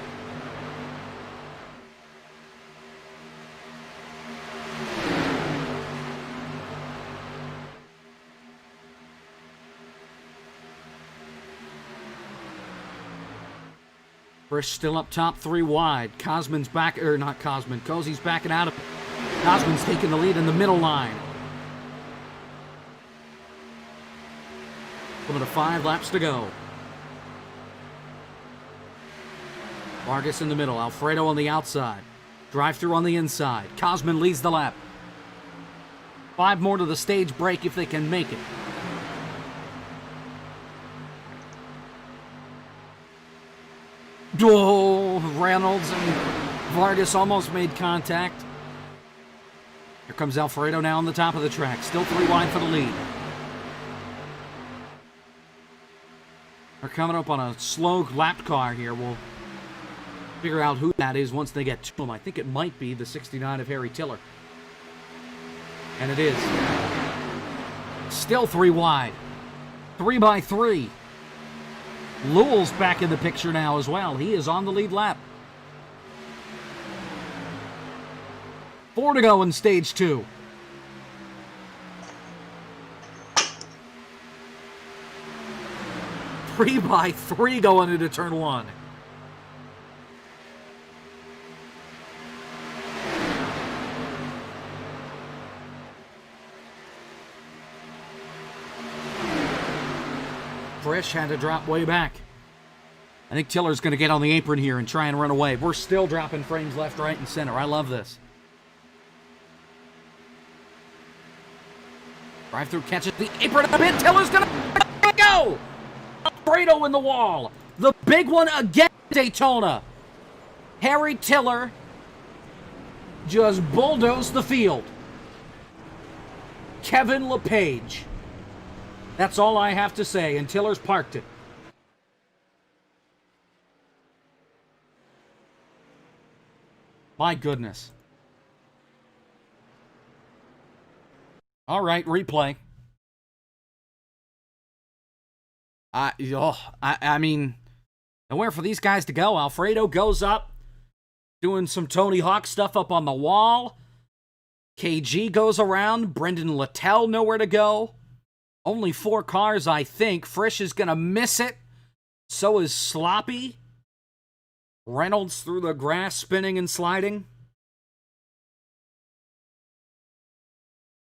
Frisch still up top, 3 wide. Cosman's back, or not Cosman, Cozy's backing out of it. Cosman's taking the lead in the middle line. Coming to 5 laps to go. Vargas in the middle, Alfredo on the outside. Drive-through on the inside. Cosman leads the lap. 5 more to the stage break if they can make it. Oh, Reynolds and Vargas almost made contact. Here comes Alfredo now on the top of the track. Still 3 wide for the lead. They're coming up on a slow lap car here. We'll figure out who that is once they get to him. I think it might be the 69 of Harry Tiller. And it is. Still 3 wide. 3 by 3. Lowell's back in the picture now as well. He is on the lead lap. 4 to go in stage 2. Three by 3 going into turn 1. Frisch had to drop way back. I think Tiller's going to get on the apron here and try and run away. We're still dropping frames left, right, and center. I love this. Drive-through catches the apron a bit. Tiller's going to go! Alfredo in the wall. The big one again, Daytona. Harry Tiller just bulldozed the field. Kevin LePage. That's all I have to say, and Tiller's parked it. My goodness. All right, replay. I mean, nowhere for these guys to go. Alfredo goes up, doing some Tony Hawk stuff up on the wall. KG goes around. Brendan Littell nowhere to go. Only 4 cars, I think. Frisch is going to miss it. So is Sloppy. Reynolds through the grass, spinning and sliding.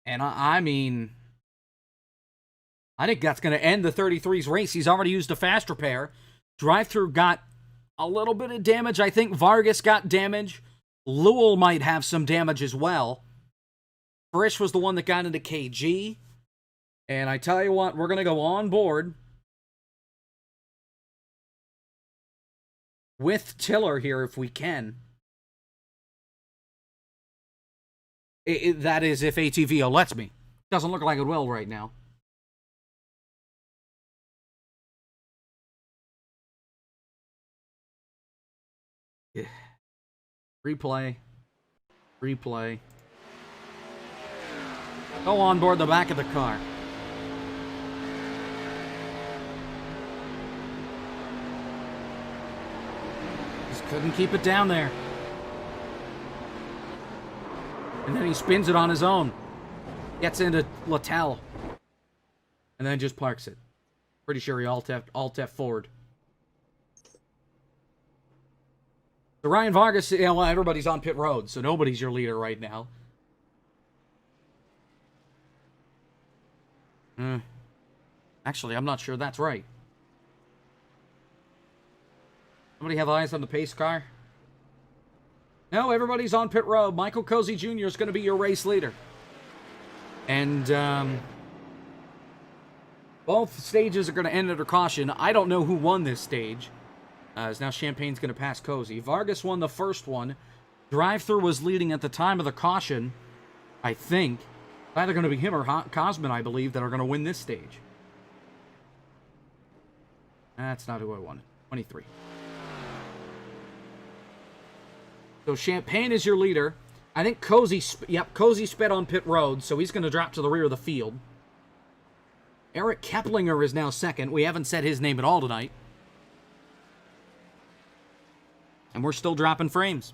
And I mean, I think that's going to end the 33's race. He's already used a fast repair. Drive-through got a little bit of damage. I think Vargas got damage. Lowell might have some damage as well. Frisch was the one that got into KG. And I tell you what, we're going to go on board with Tiller here if we can. That is if ATVO lets me. Doesn't look like it will right now. Yeah. Replay. Replay. Go on board the back of the car. Just couldn't keep it down there. And then he spins it on his own. Gets into Littell. And then just parks it. Pretty sure he alt-F forward. So Ryan Vargas, you know, everybody's on pit road, so nobody's your leader right now. Actually, I'm not sure that's right. Somebody have eyes on the pace car? No, everybody's on pit road. Michael Cozy Jr. is going to be your race leader. And both stages are going to end under caution. I don't know who won this stage. As now Champagne's going to pass Cozy. Vargas won the first one. Drive-through was leading at the time of the caution, I think. Either going to be him or Cosman, I believe, that are going to win this stage. That's not who I wanted. 23. So Champagne is your leader. I think Cozy sped on pit road, so he's going to drop to the rear of the field. Eric Keplinger is now second. We haven't said his name at all tonight. And we're still dropping frames.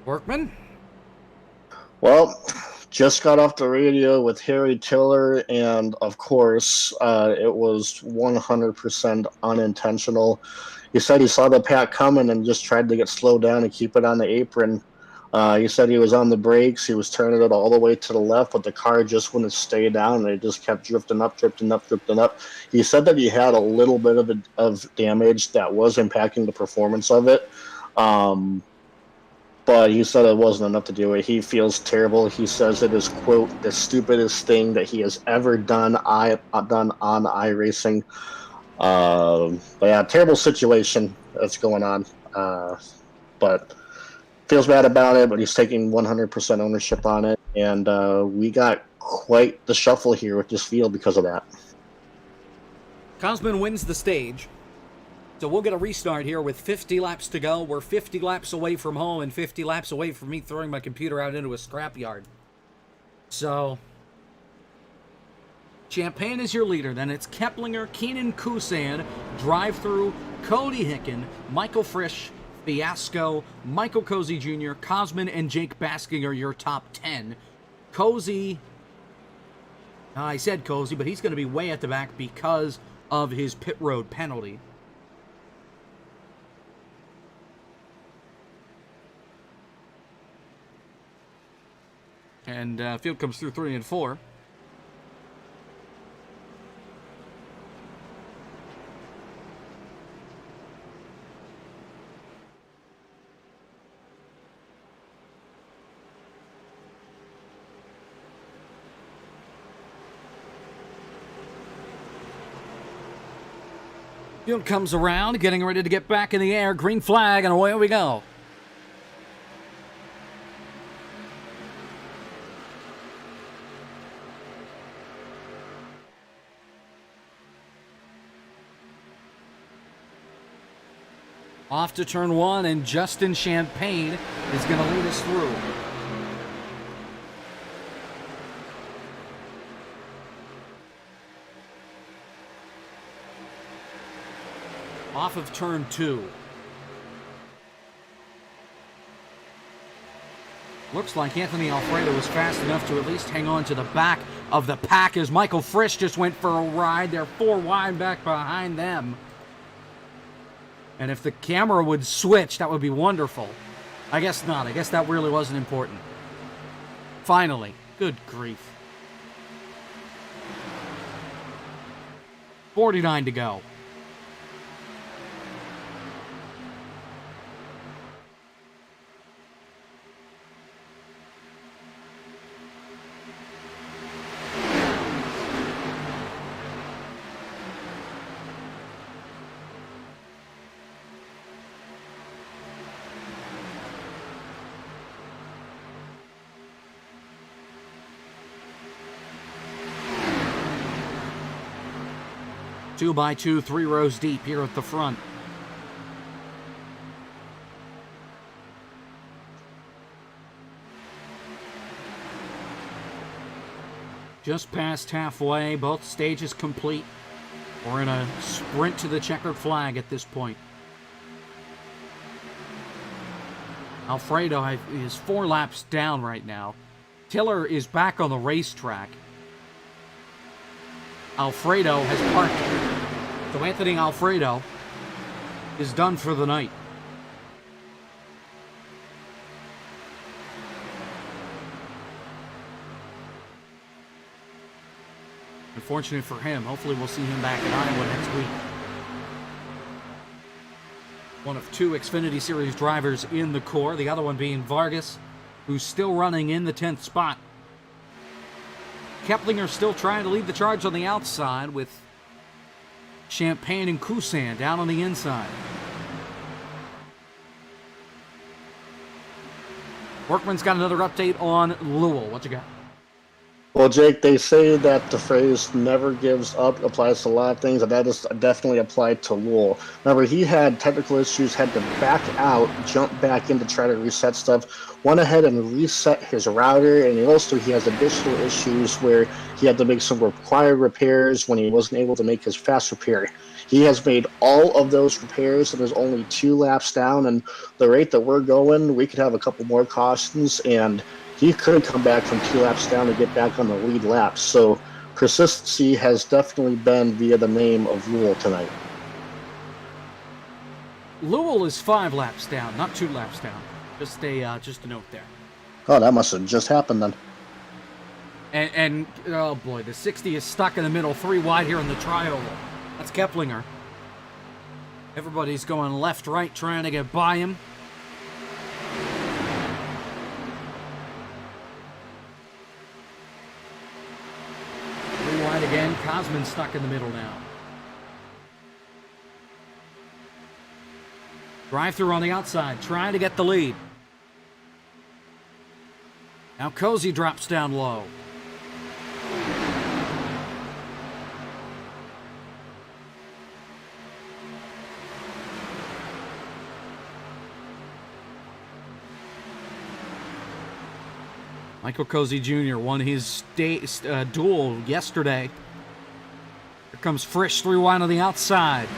Workman? Well, just got off the radio with Harry Tiller, and of course, it was 100% unintentional. He said he saw the pack coming and just tried to get slowed down and keep it on the apron. He said he was on the brakes. He was turning it all the way to the left, but the car just wouldn't stay down. It just kept drifting up, drifting up, drifting up. He said that he had a little bit of damage that was impacting the performance of it. But he said it wasn't enough to do it. He feels terrible. He says it is, quote, the stupidest thing that he has ever done on iRacing. But yeah, terrible situation that's going on. But feels bad about it, but he's taking 100% ownership on it. And we got quite the shuffle here with this field because of that. Cosman wins the stage. So we'll get a restart here with 50 laps to go. We're 50 laps away from home and 50 laps away from me throwing my computer out into a scrapyard. So, Champagne is your leader. Then it's Keplinger, Keenan Kusan, Drive-Thru, Cody Hicken, Michael Frisch, Fiasco, Michael Cozy Jr., Cosman, and Jake Basking are your top 10. Cozy, I said Cozy, but he's going to be way at the back because of his pit road penalty. And field comes through 3 and 4. Field comes around, getting ready to get back in the air. Green flag, and away we go. Off to turn 1, and Justin Champagne is going to lead us through. Off of turn 2. Looks like Anthony Alfredo was fast enough to at least hang on to the back of the pack as Michael Frisch just went for a ride. They're 4 wide back behind them. And if the camera would switch, that would be wonderful. I guess not. I guess that really wasn't important. Finally. Good grief. 49 to go. Two by two, 3 rows deep here at the front. Just past halfway, both stages complete. We're in a sprint to the checkered flag at this point. Alfredo is 4 laps down right now. Tiller is back on the racetrack. Alfredo has parked. So Anthony Alfredo is done for the night. Unfortunate for him. Hopefully we'll see him back in Iowa next week. One of 2 Xfinity Series drivers in the core, the other one being Vargas, who's still running in the 10th spot. Keplinger still trying to lead the charge on the outside with Champagne and Kusan down on the inside. Workman's got another update on Lowell. What you got? Well, Jake, they say that the phrase never gives up applies to a lot of things, and that is definitely applied to Lowell. Remember, he had technical issues, had to back out, jump back in to try to reset stuff, went ahead and reset his router, and he has additional issues where he had to make some required repairs when he wasn't able to make his fast repair. He has made all of those repairs, and there's only 2 laps down, and the rate that we're going, we could have a couple more cautions, and he could come back from 2 laps down and get back on the lead lap. So consistency has definitely been via the name of Lowell tonight. Lowell is 5 laps down, not 2 laps down. Just a note there. Oh, that must have just happened then. And oh boy, the 60 is stuck in the middle, 3 wide here in the trioval. That's Keplinger. Everybody's going left, right, trying to get by him. Wide again. Cosman stuck in the middle now. Drive-through on the outside, trying to get the lead. Now Cozy drops down low. Michael Cozy Jr. won his duel yesterday. Here comes Frisch through wide on the outside.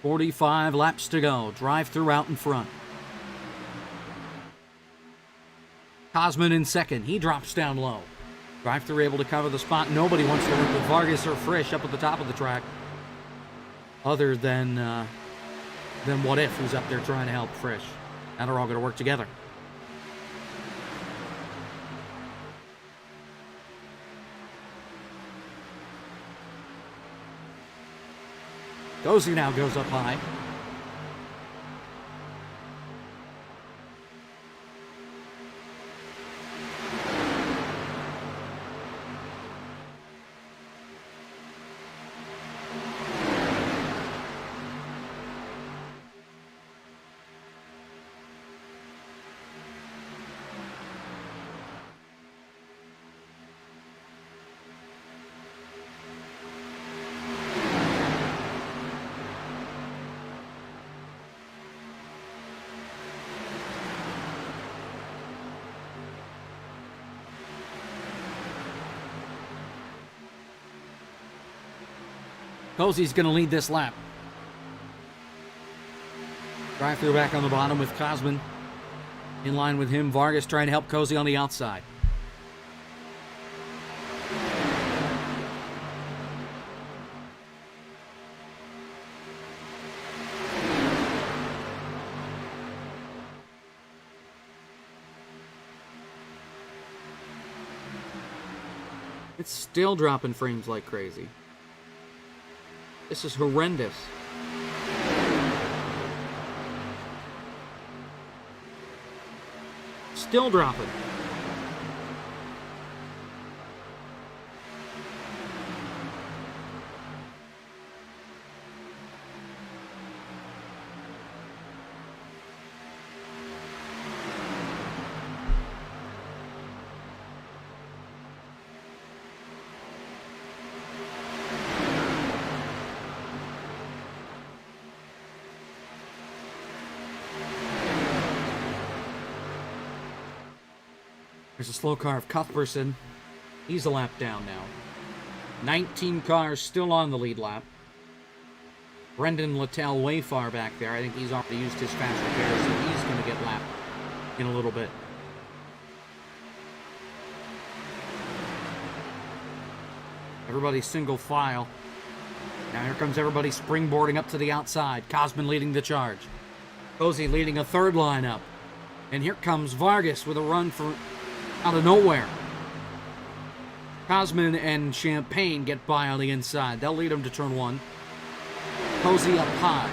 .45 laps to go. Drive through out in front. Kosman in second. He drops down low. Drive through able to cover the spot. Nobody wants to work with Vargas or Frisch up at the top of the track. Other than What If, who's up there trying to help Frisch. Now they're all going to work together. Cozy now goes up high. Cozy's going to lead this lap. Drive through back on the bottom with Kosman. In line with him, Vargas trying to help Cozy on the outside. It's still dropping frames like crazy. This is horrendous. Still dropping. There's a slow car of Cuthbertson. He's a lap down now. 19 cars still on the lead lap. Brendan Littell way far back there. I think he's already used his fast repair, so he's going to get lapped in a little bit. Everybody single file. Now here comes everybody springboarding up to the outside. Kosman leading the charge. Cozy leading a third lineup. And here comes Vargas with a run for out of nowhere. Kosman and Champagne get by on the inside. They'll lead him to turn one. Cozy up high.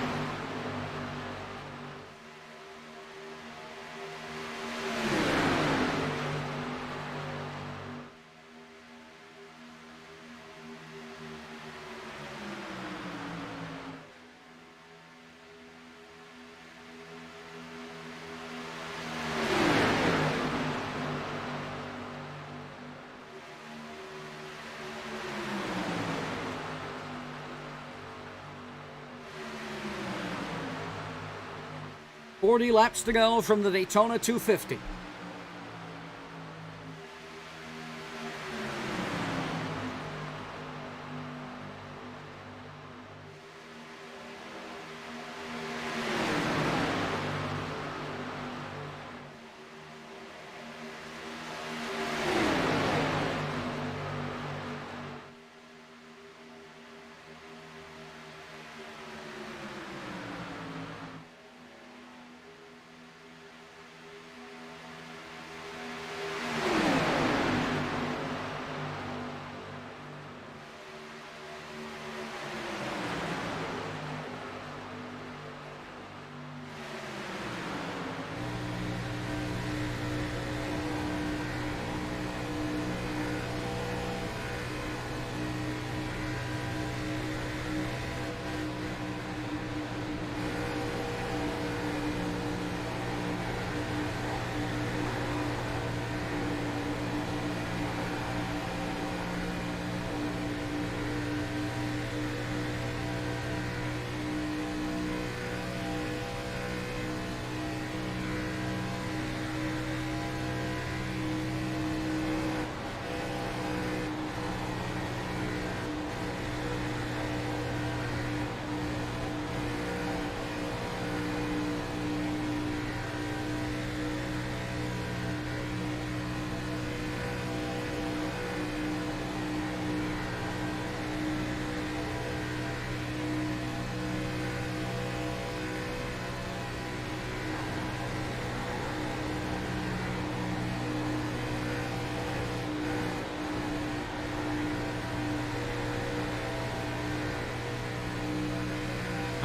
.40 laps to go from the Daytona 250.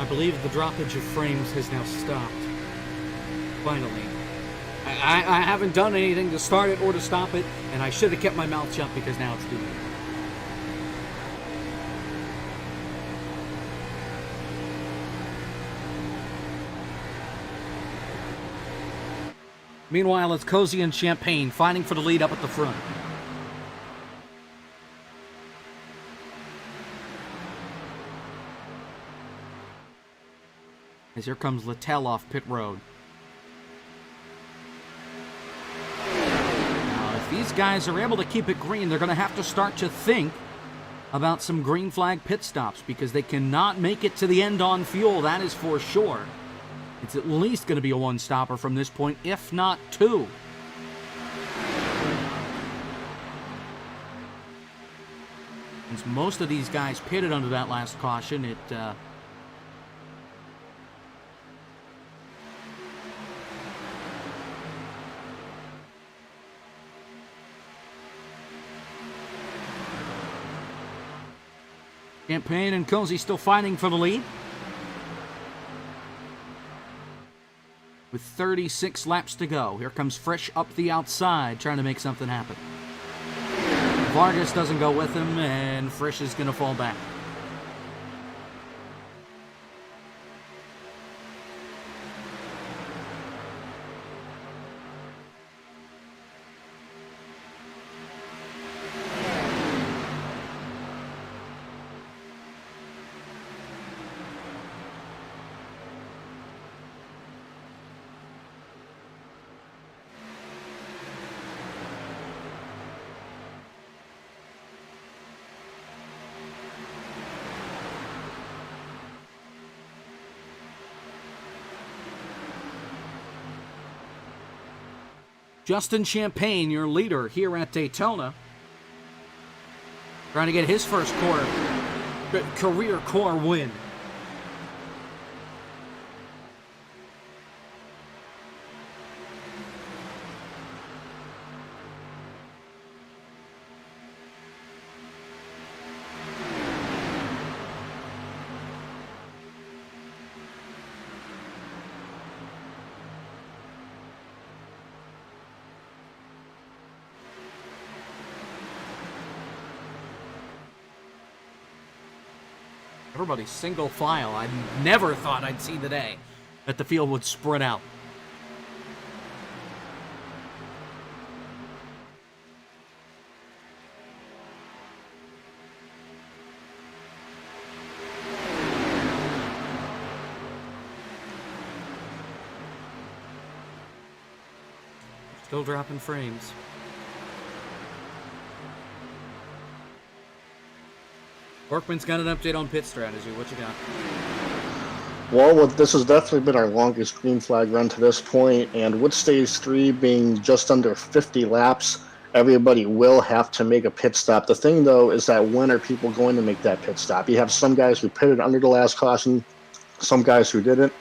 I believe the droppage of frames has now stopped. Finally. I haven't done anything to start it or to stop it, and I should have kept my mouth shut because now it's too late. Meanwhile, it's Cozy and Champagne fighting for the lead up at the front. As here comes Littell off pit road. Now, if these guys are able to keep it green, they're going to have to start to think about some green flag pit stops because they cannot make it to the end on fuel, that is for sure. It's at least going to be a one-stopper from this point, if not two. Since most of these guys pitted under that last caution, it... Champagne and Cozy still fighting for the lead. With 36 laps to go. Here comes Frisch up the outside, trying to make something happen. Vargas doesn't go with him, and Frisch is going to fall back. Justin Champagne, your leader here at Daytona, trying to get his first career core win. Everybody's single file. I never thought I'd see the day that the field would spread out. Still dropping frames. Workman's got an update on pit strategy. What you got? Well, this has definitely been our longest green flag run to this point, and with stage 3 being just under 50 laps, everybody will have to make a pit stop. The thing, though, is that when are people going to make that pit stop? You have some guys who pitted under the last caution, some guys who didn't.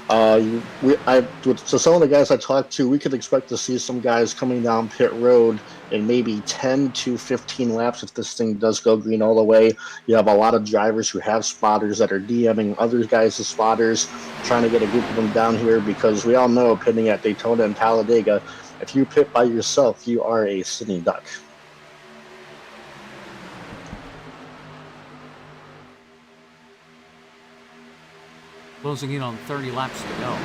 So some of the guys I talked to, we could expect to see some guys coming down pit road in maybe 10 to 15 laps if this thing does go green all the way. You have a lot of drivers who have spotters that are DMing other guys' spotters, trying to get a group of them down here, because we all know pitting at Daytona and Talladega, if you pit by yourself, you are a sitting duck. Closing in on 30 laps to go.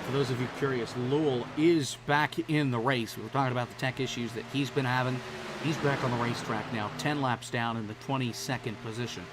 For those of you curious, Lowell is back in the race. We were talking about the tech issues that he's been having. He's back on the racetrack now, 10 laps down in the 22nd position.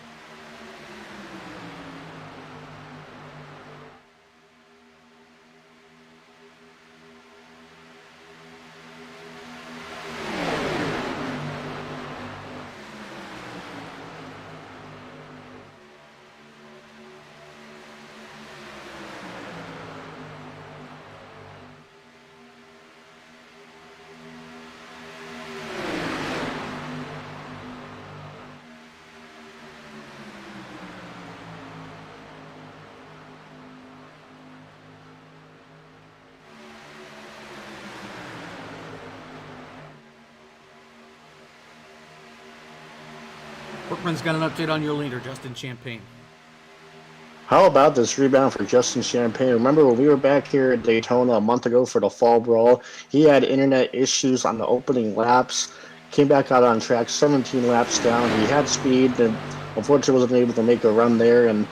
Workman's got an update on your leader, Justin Champagne. How about this rebound for Justin Champagne? Remember when we were back here at Daytona a month ago for the Fall Brawl? He had internet issues on the opening laps, came back out on track 17 laps down. He had speed and unfortunately wasn't able to make a run there. And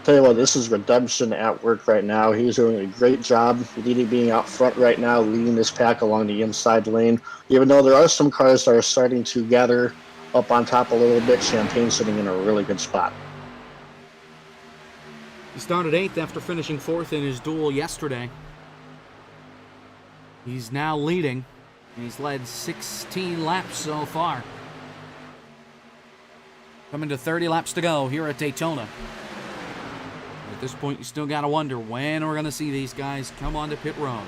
tell you what, this is redemption at work right now. He's doing a great job being out front right now, leading this pack along the inside lane. Even though there are some cars that are starting to gather up on top a little bit, Champagne's sitting in a really good spot. He started 8th after finishing 4th in his duel yesterday. He's now leading, and he's led 16 laps so far. Coming to 30 laps to go here at Daytona. At this point, you still got to wonder when we're going to see these guys come onto pit road.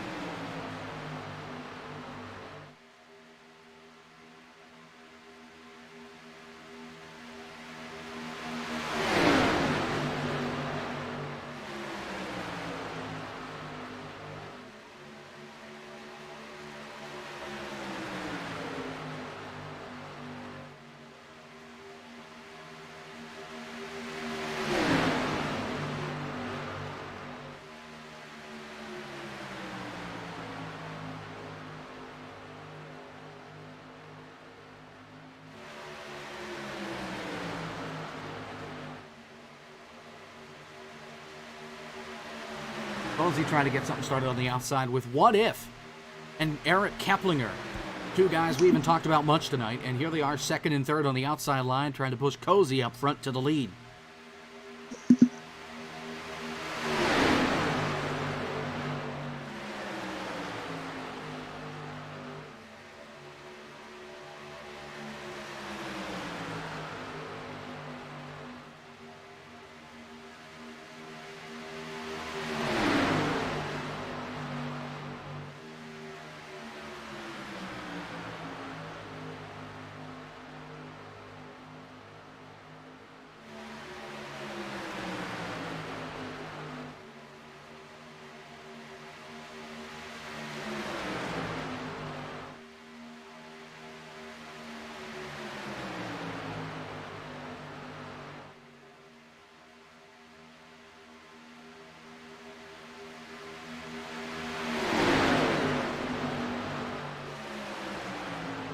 Posey trying to get something started on the outside with What If and Eric Keplinger. Two guys we haven't talked about much tonight, and here they are, second and third on the outside line, trying to push Cozy up front to the lead.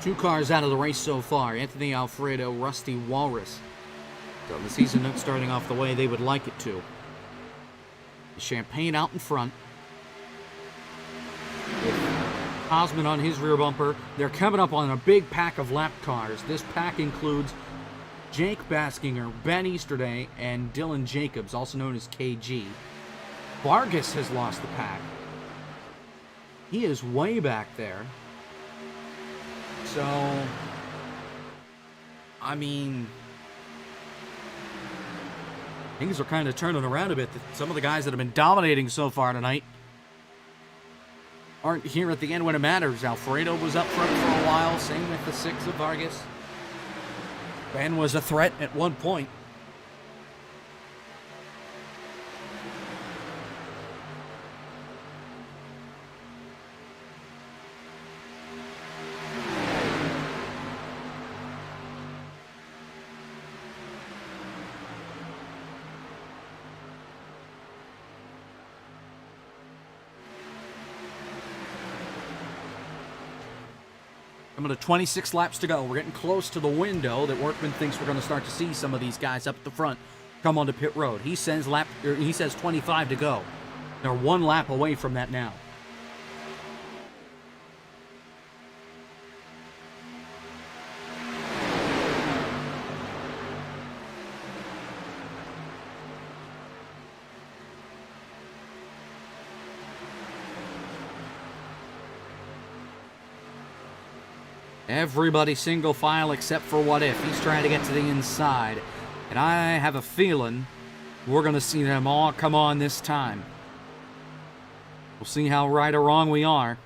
Two cars out of the race so far, Anthony Alfredo, Rusty Walrus. So the season not starting off the way they would like it to. Champagne out in front. Osmond on his rear bumper. They're coming up on a big pack of lap cars. This pack includes Jake Baskinger, Ben Easterday, and Dylan Jacobs, also known as KG. Vargas has lost the pack. He is way back there. So, I mean, things are kind of turning around a bit. Some of the guys that have been dominating so far tonight aren't here at the end when it matters. Alfredo was up front for a while, same with the 6 of Vargas. Ben was a threat at one point. Coming to 26 laps to go. We're getting close to the window that Workman thinks we're going to start to see some of these guys up at the front come onto pit road. He says 25 to go. They're one lap away from that now. Everybody single file except for What If. He's trying to get to the inside. And I have a feeling we're going to see them all come on this time. We'll see how right or wrong we are.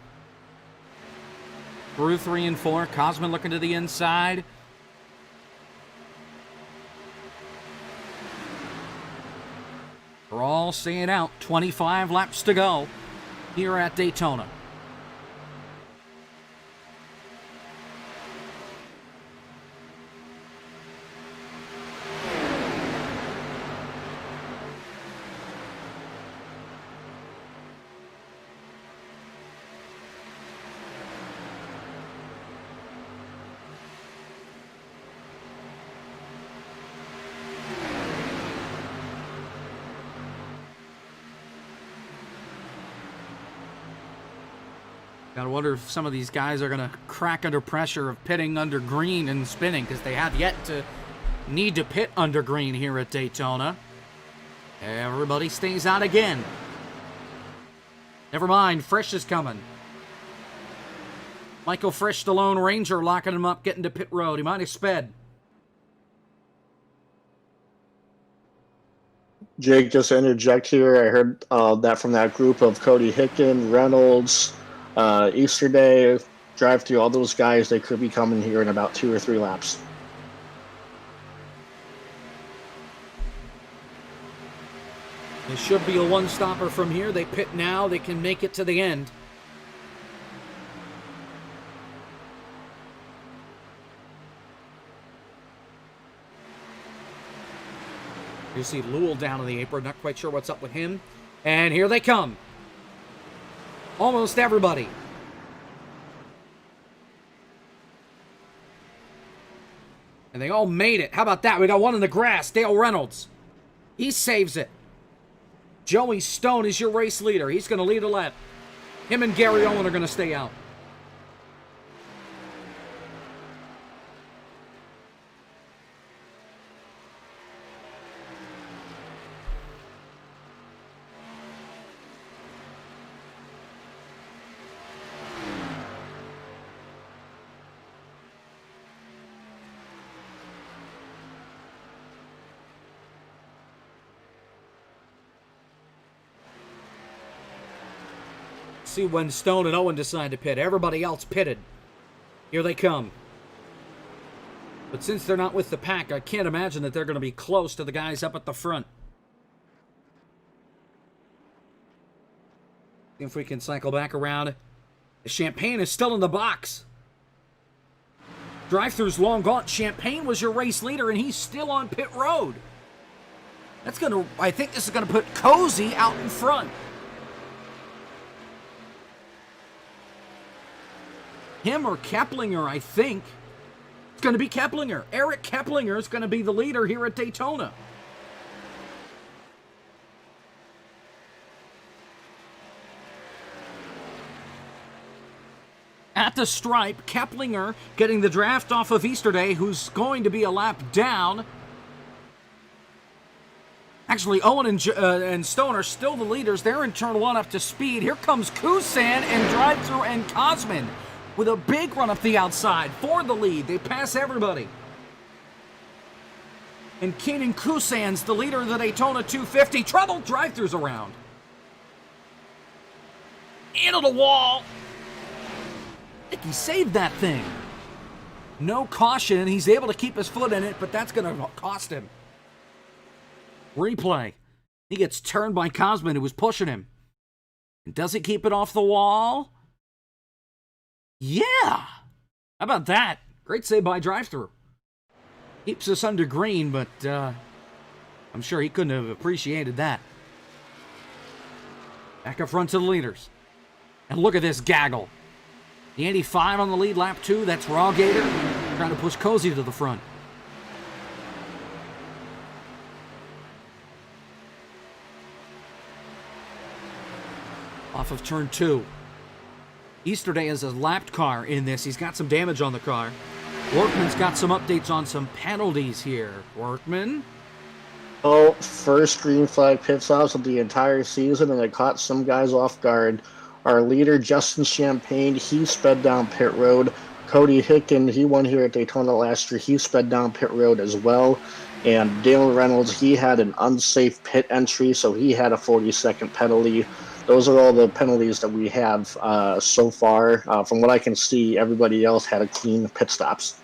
Through 3 and 4. Cosman looking to the inside. We're all staying out. 25 laps to go here at Daytona. Gotta wonder if some of these guys are gonna crack under pressure of pitting under green and spinning, because they have yet to need to pit under green here at Daytona. Everybody stays out again. Never mind, Frisch is coming. Michael Frisch, the Lone Ranger, locking him up, getting to pit road. He might have sped. Jake, just to interject here, I heard that from that group of Cody Hicken, Reynolds, Easterday, drive through all those guys. They could be coming here in about 2 or 3 laps. It should be a one-stopper from here. They pit now. They can make it to the end. You see Lowell down on the apron. Not quite sure what's up with him. And here they come. Almost everybody. And they all made it. How about that? We got one in the grass. Dale Reynolds. He saves it. Joey Stone is your race leader. He's going to lead a lap. Him and Gary Owen are going to stay out. See when Stone and Owen decide to pit. Everybody else pitted. Here they come. But since they're not with the pack, I can't imagine that they're going to be close to the guys up at the front. See if we can cycle back around. Champagne is still in the box. Drive-thru's long gone. Champagne was your race leader, and he's still on pit road. That's going to... I think this is going to put Cozy out in front. Him or Keplinger, I think. It's going to be Keplinger. Eric Keplinger is going to be the leader here at Daytona. At the stripe, Keplinger getting the draft off of Easterday, who's going to be a lap down. Actually, Owen and Stone are still the leaders. They're in turn 1 up to speed. Here comes Kusan and Drive-Thru and Cosman with a big run up the outside for the lead. They pass everybody. And Keenan Kusan's the leader of the Daytona 250. Trouble. Drive-Thru's around. Into the wall. I think he saved that thing. No caution. He's able to keep his foot in it, but that's going to cost him. Replay. He gets turned by Cosman, who was pushing him. And does he keep it off the wall? Yeah! How about that? Great save by Drive-Thru. Keeps us under green, but I'm sure he couldn't have appreciated that. Back up front to the leaders. And look at this gaggle. The 85 on the lead, lap 2. That's Raw Gator trying to push Cozy to the front. Off of turn 2. Easterday is a lapped car in this. He's got some damage on the car. Workman's got some updates on some penalties here. Workman? Oh, first green flag pit stops of the entire season, and it caught some guys off guard. Our leader, Justin Champagne, he sped down pit road. Cody Hicken, he won here at Daytona last year. He sped down pit road as well. And Dale Reynolds, he had an unsafe pit entry, so he had a 40-second penalty. Those are all the penalties that we have so far. From what I can see, everybody else had a clean pit stops.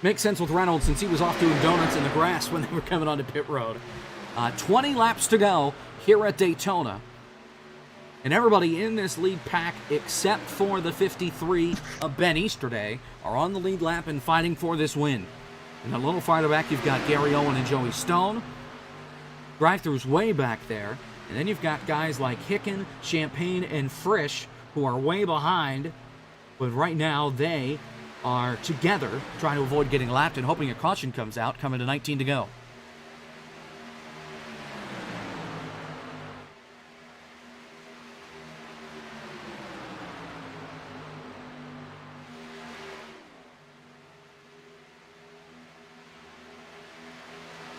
Makes sense with Reynolds since he was off doing donuts in the grass when they were coming onto pit road. 20 laps to go here at Daytona. And everybody in this lead pack, except for the 53 of Ben Easterday, are on the lead lap and fighting for this win. And a little farther back, you've got Gary Owen and Joey Stone. Drive-Thru's way back there. And then you've got guys like Hicken, Champagne, and Frisch, who are way behind. But right now, they are together, trying to avoid getting lapped and hoping a caution comes out, coming to 19 to go.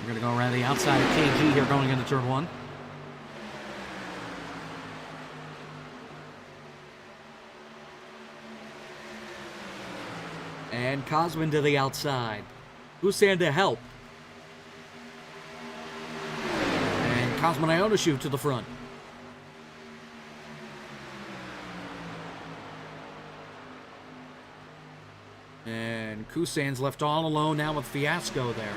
We're going to go around the outside of KG here going into turn 1. And Cosman to the outside. Busan to help. And Cosman Ioneshu to the front. And Kusan's left all alone now with Fiasco there.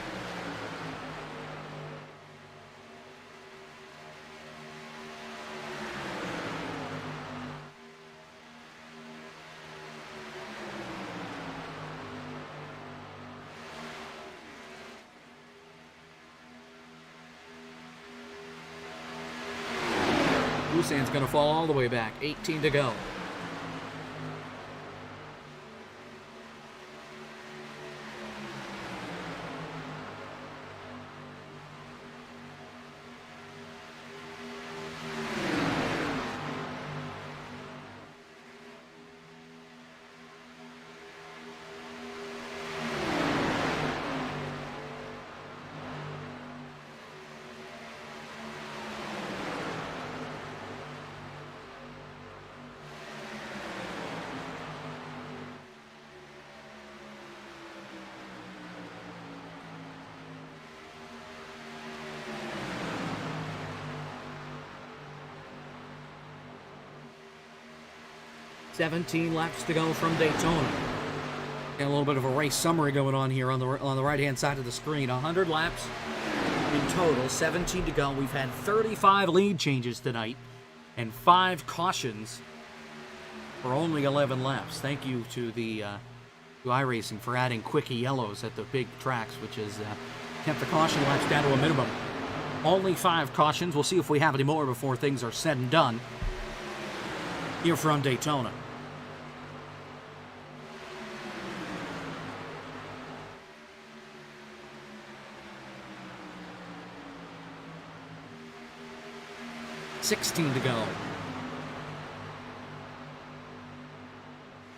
Busan's going to fall all the way back. 18 to go. $17 laps to go from Daytona. Got a little bit of a race summary going on here on the right-hand side of the screen. 100 laps in total, 17 to go. We've had 35 lead changes tonight and 5 cautions for only 11 laps. Thank you to the to iRacing for adding quickie yellows at the big tracks, which has kept the caution laps down to a minimum. Only 5 cautions. We'll see if we have any more before things are said and done here from Daytona. $16 to go.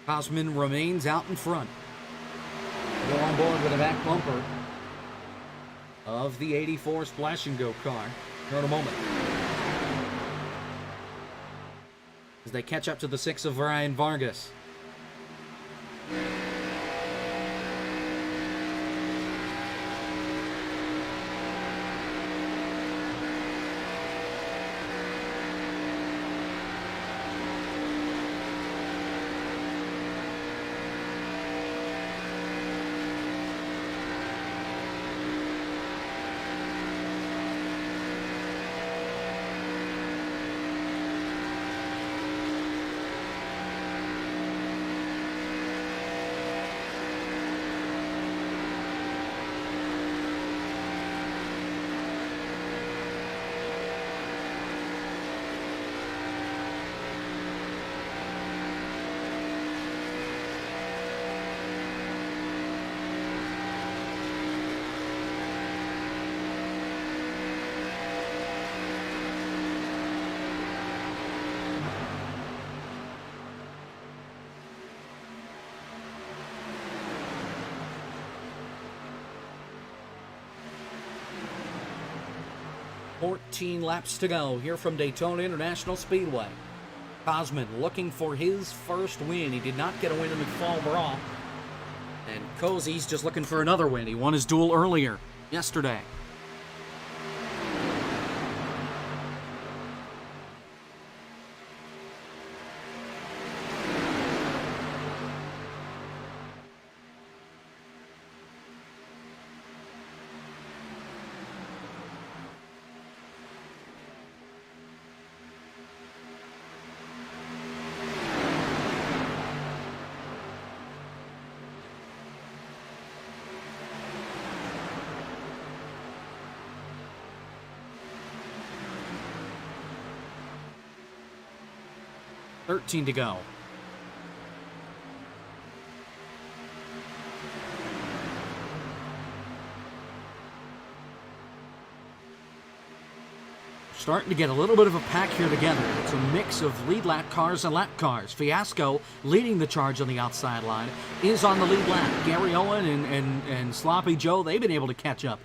Cosman remains out in front. Go on board with the back bumper of the 84 Splash and Go car here in a moment, as they catch up to the 6 of Ryan Vargas. $14 laps to go here from Daytona International Speedway. Cosman looking for his first win. He did not get a win in the fall brawl. And Cozy's just looking for another win. He won his duel earlier, yesterday. $13 to go. Starting to get a little bit of a pack here together. It's a mix of lead lap cars and lap cars. Fiasco leading the charge on the outside line is on the lead lap. Gary Owen and Sloppy Joe, they've been able to catch up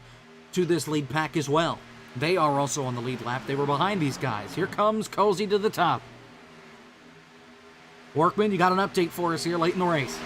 to this lead pack as well. They are also on the lead lap. They were behind these guys. Here comes Cozy to the top. Workman, you got an update for us here late in the race.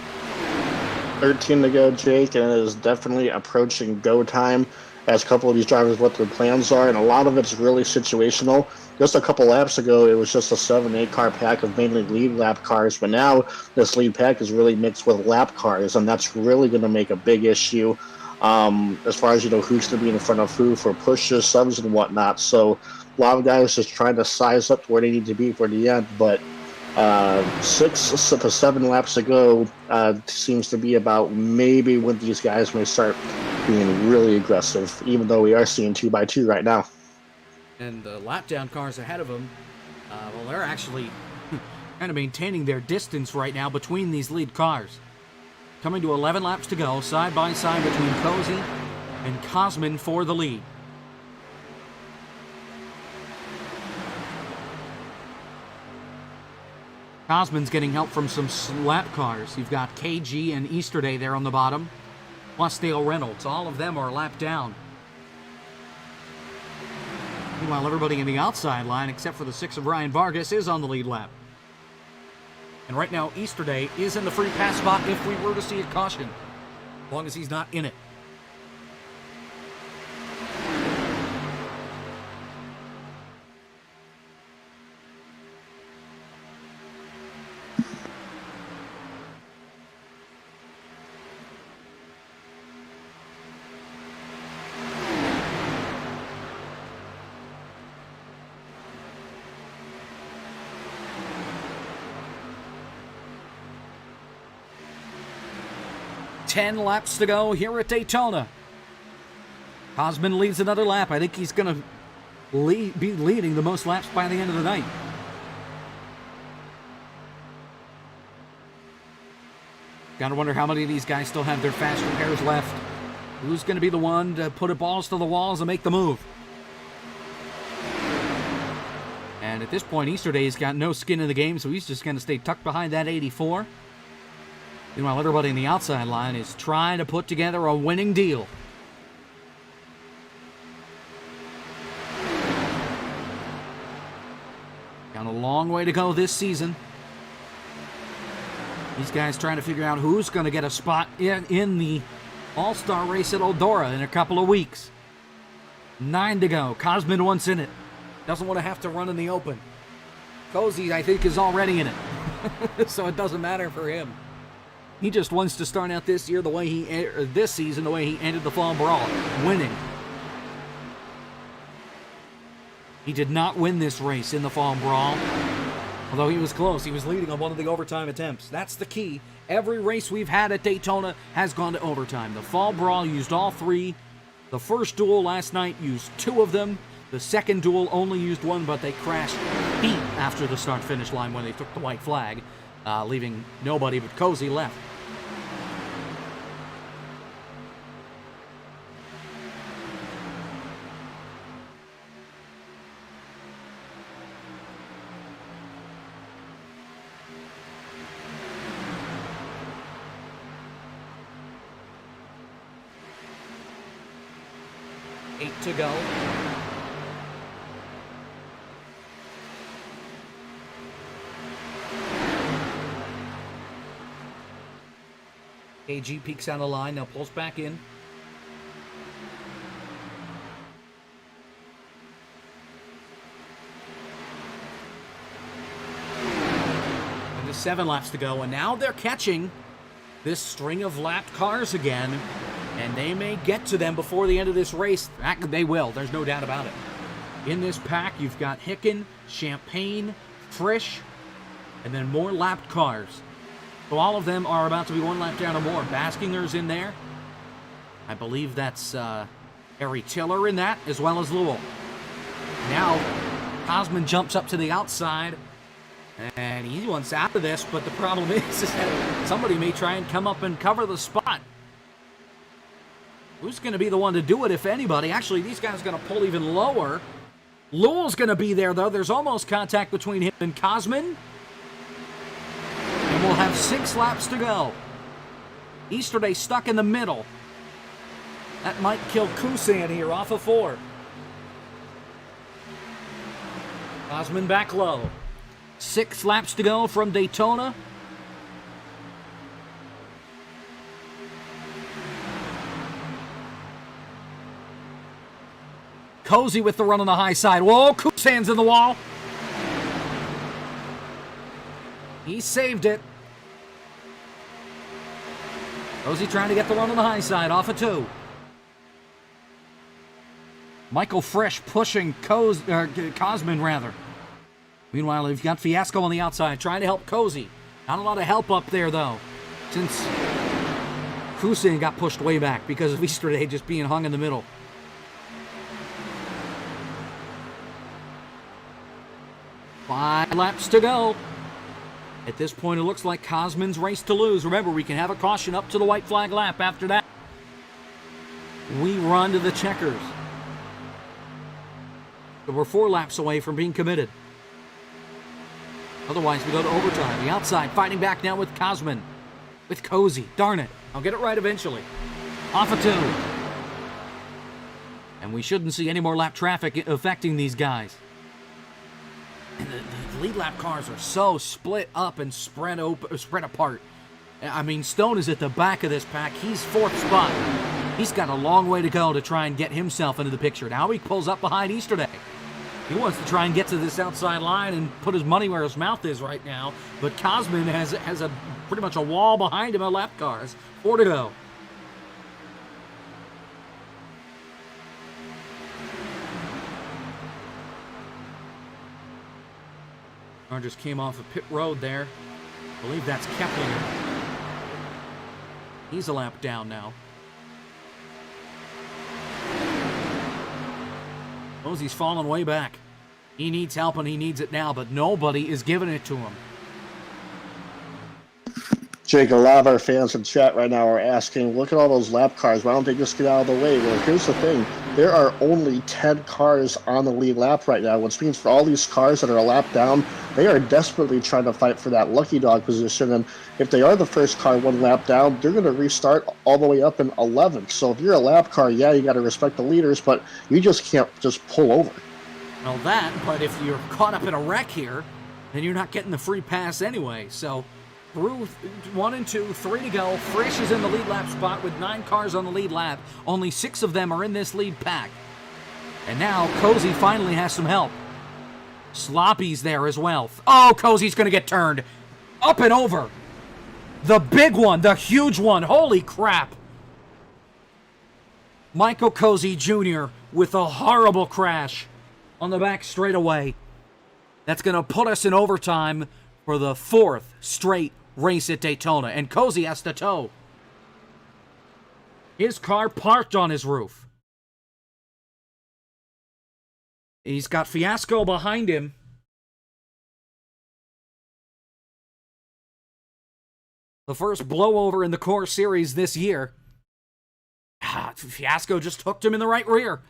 13 to go, Jake, and it is definitely approaching go time as a couple of these drivers what their plans are, and a lot of it's really situational. Just a couple laps ago, it was just a 7-8 car pack of mainly lead lap cars, but now this lead pack is really mixed with lap cars, and that's really going to make a big issue as far as, who's going to be in front of who for pushes, subs, and whatnot. So a lot of guys just trying to size up to where they need to be for the end, but 6 to 7 laps ago seems to be about maybe when these guys may start being really aggressive, even though we are seeing 2x2 right now. And the lap down cars ahead of them, well, they're actually kind of maintaining their distance right now between these lead cars. Coming to 11 laps to go, side by side between Cozy and Cosman for the lead. Cosman's getting help from some lap cars. You've got KG and Easterday there on the bottom, plus Dale Reynolds. All of them are lap down. Meanwhile, everybody in the outside line, except for the 6 of Ryan Vargas, is on the lead lap. And right now, Easterday is in the free pass spot if we were to see a caution, as long as he's not in it. Ten laps to go here at Daytona. Cosman leads another lap. I think he's going to be leading the most laps by the end of the night. Gotta wonder how many of these guys still have their fast repairs left. Who's going to be the one to put balls to the walls and make the move? And at this point, Easterday's got no skin in the game, so he's just going to stay tucked behind that 84. Meanwhile, everybody in the outside line is trying to put together a winning deal. Got a long way to go this season. These guys trying to figure out who's going to get a spot in the All-Star race at Eldora in a couple of weeks. 9 to go. Cosman wants in it. Doesn't want to have to run in the open. Cozy, I think, is already in it. So it doesn't matter for him. He just wants to start out this year this season the way he ended the Fall Brawl, winning. He did not win this race in the Fall Brawl, although he was close. He was leading on one of the overtime attempts. That's the key. Every race we've had at Daytona has gone to overtime. The Fall Brawl used all 3. The first duel last night used 2 of them. The second duel only used 1, but they crashed deep after the start-finish line when they took the white flag, leaving nobody but Cozy left. To go. KG peeks out of line, now pulls back in. And just 7 laps to go, and now they're catching this string of lapped cars again. And they may get to them before the end of this race. They will. There's no doubt about it. In this pack, you've got Hicken, Champagne, Frisch, and then more lapped cars. So all of them are about to be 1 lap down or more. Baskinger's in there. I believe that's Harry Tiller in that, as well as Lowell. Now, Cosman jumps up to the outside, and he wants out of this, but the problem is that somebody may try and come up and cover the spot. Who's going to be the one to do it, if anybody? Actually, these guys are going to pull even lower. Lowell's going to be there, though. There's almost contact between him and Cosman. And we'll have 6 laps to go. Easterday stuck in the middle. That might kill Kusan here off of 4. Kosman back low. 6 laps to go from Daytona. Cozy with the run on the high side. Whoa, Kusan's in the wall. He saved it. Cozy trying to get the run on the high side off of 2. Michael Fresh pushing Kosman, rather. Meanwhile, they've got Fiasco on the outside trying to help Cozy. Not a lot of help up there, though, since Kusan got pushed way back because of Easter Day just being hung in the middle. Five laps to go. At this point, it looks like Kosman's race to lose. Remember, we can have a caution up to the white flag lap after that. We run to the checkers. So we're 4 laps away from being committed. Otherwise, we go to overtime. The outside fighting back now with Kosman. With Cozy. Darn it. I'll get it right eventually. Off of 2. And we shouldn't see any more lap traffic affecting these guys. And the lead lap cars are so split up and spread apart. I mean, Stone is at the back of this pack. He's 4th spot. He's got a long way to go to try and get himself into the picture. Now he pulls up behind Easter Day. He wants to try and get to this outside line and put his money where his mouth is right now. But Kosman has a pretty much a wall behind him of lap cars. 4 to go. Car just came off of pit road there. I believe that's Kepler. He's a lap down now. Cozy's fallen way back. He needs help and he needs it now, but nobody is giving it to him. Jake, a lot of our fans in chat right now are asking, look at all those lap cars. Why don't they just get out of the way? Well, here's the thing. There are only 10 cars on the lead lap right now, which means for all these cars that are a lap down, they are desperately trying to fight for that lucky dog position. And if they are the first car 1 lap down, they're going to restart all the way up in 11th. So if you're a lap car, yeah, you got to respect the leaders, but you just can't just pull over. Well, that, but if you're caught up in a wreck here, then you're not getting the free pass anyway. So through 1 and 2, 3 to go. Frisch is in the lead lap spot with 9 cars on the lead lap. Only 6 of them are in this lead pack. And now Cozy finally has some help. Sloppy's there as well. Oh, Cozy's going to get turned. Up and over. The big one, the huge one. Holy crap. Michael Cozy Jr. with a horrible crash on the back straightaway. That's going to put us in overtime for the 4th straight race at Daytona. And Cozy has to tow. His car parked on his roof. He's got Fiasco behind him. The first blowover in the core series this year. Fiasco just hooked him in the right rear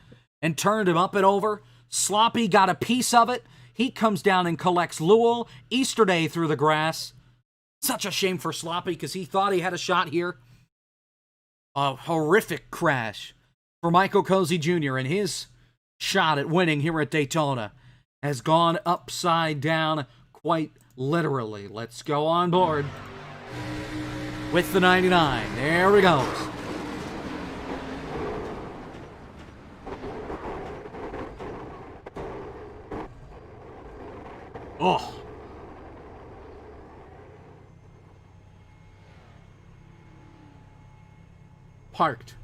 and turned him up and over. Sloppy got a piece of it. He comes down and collects Lowell. Easter Day through the grass. Such a shame for Sloppy because he thought he had a shot here. A horrific crash for Michael Cozy Jr. and his shot at winning here at Daytona has gone upside down quite literally. Let's go on board with the 99. There we go. Oh. Parked.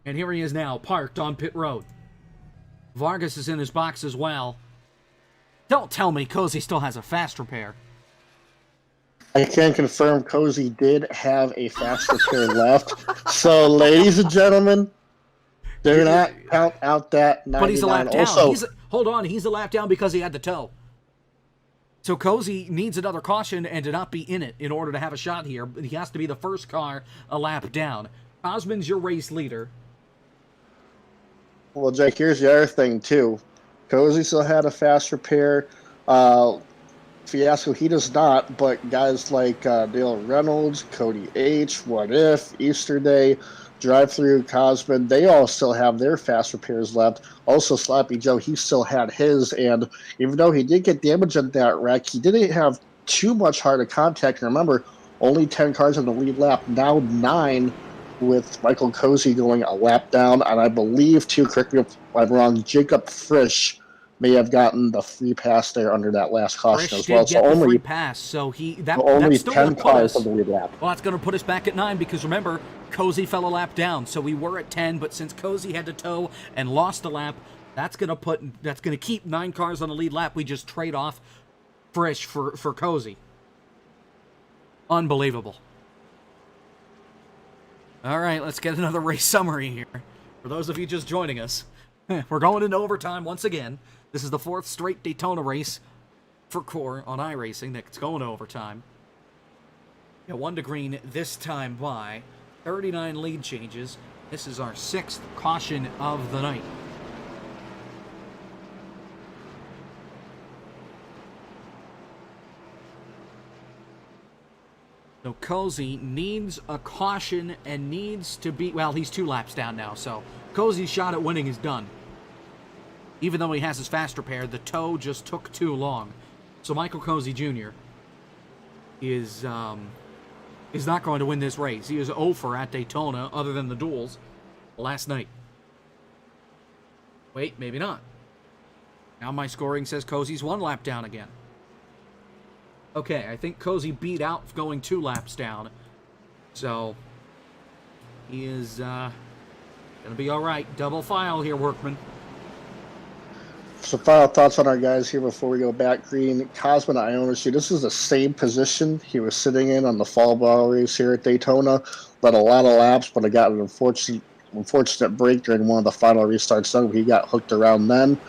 And here he is now, parked on pit road. Vargas is in his box as well. Don't tell me Cozy still has a fast repair. I can confirm Cozy did have a fast repair left. So, ladies and gentlemen, do not count out that 99. But he's a lap down. Also, Hold on, he's a lap down because he had the tow. So Cozy needs another caution and to not be in it in order to have a shot here. He has to be the first car a lap down. Kosman's your race leader. Well, Jake, here's the other thing, too. Cozy still had a fast repair. Fiasco, he does not, but guys like Dale Reynolds, Cody H, What If, Easter Day, Drive Through, Cosman, they all still have their fast repairs left. Also, Sloppy Joe, he still had his, and even though he did get damage in that wreck, he didn't have too much heart of contact. Remember, only 10 cars in the lead lap, now 9, with Michael Cozy going a lap down, and I believe, too, correct me if I'm wrong, Jacob Frisch may have gotten the free pass there under that last caution Frisch as well. did get the free pass, so only that's still 10 going to put cars us. on the lead lap. Well, that's going to put us back at 9 because remember, Cozy fell a lap down, so we were at 10. But since Cozy had to tow and lost a lap, that's going to keep 9 cars on the lead lap. We just trade off Frisch for Cozy. Unbelievable. All right, let's get another race summary here. For those of you just joining us, we're going into overtime once again. This is the 4th straight Daytona race for Core on iRacing that's going to overtime. 1 to green this time by 39 lead changes. This is our 6th caution of the night. So Cozy needs a caution and needs to be, well, he's 2 laps down now, so Cozy's shot at winning is done. Even though he has his fast repair, the tow just took too long. So Michael Cozy Jr. is not going to win this race. He is 0 at Daytona, other than the duels, last night. Wait, maybe not. Now my scoring says Cozy's 1 lap down again. Okay, I think Cozy beat out going 2 laps down. So, he is going to be all right. Double file here, Workman. So final thoughts on our guys here before we go back green. Cosman, I honestly, this is the same position he was sitting in on the fall ball race here at Daytona. Led a lot of laps, but I got an unfortunate break during one of the final restarts. So he got hooked around then.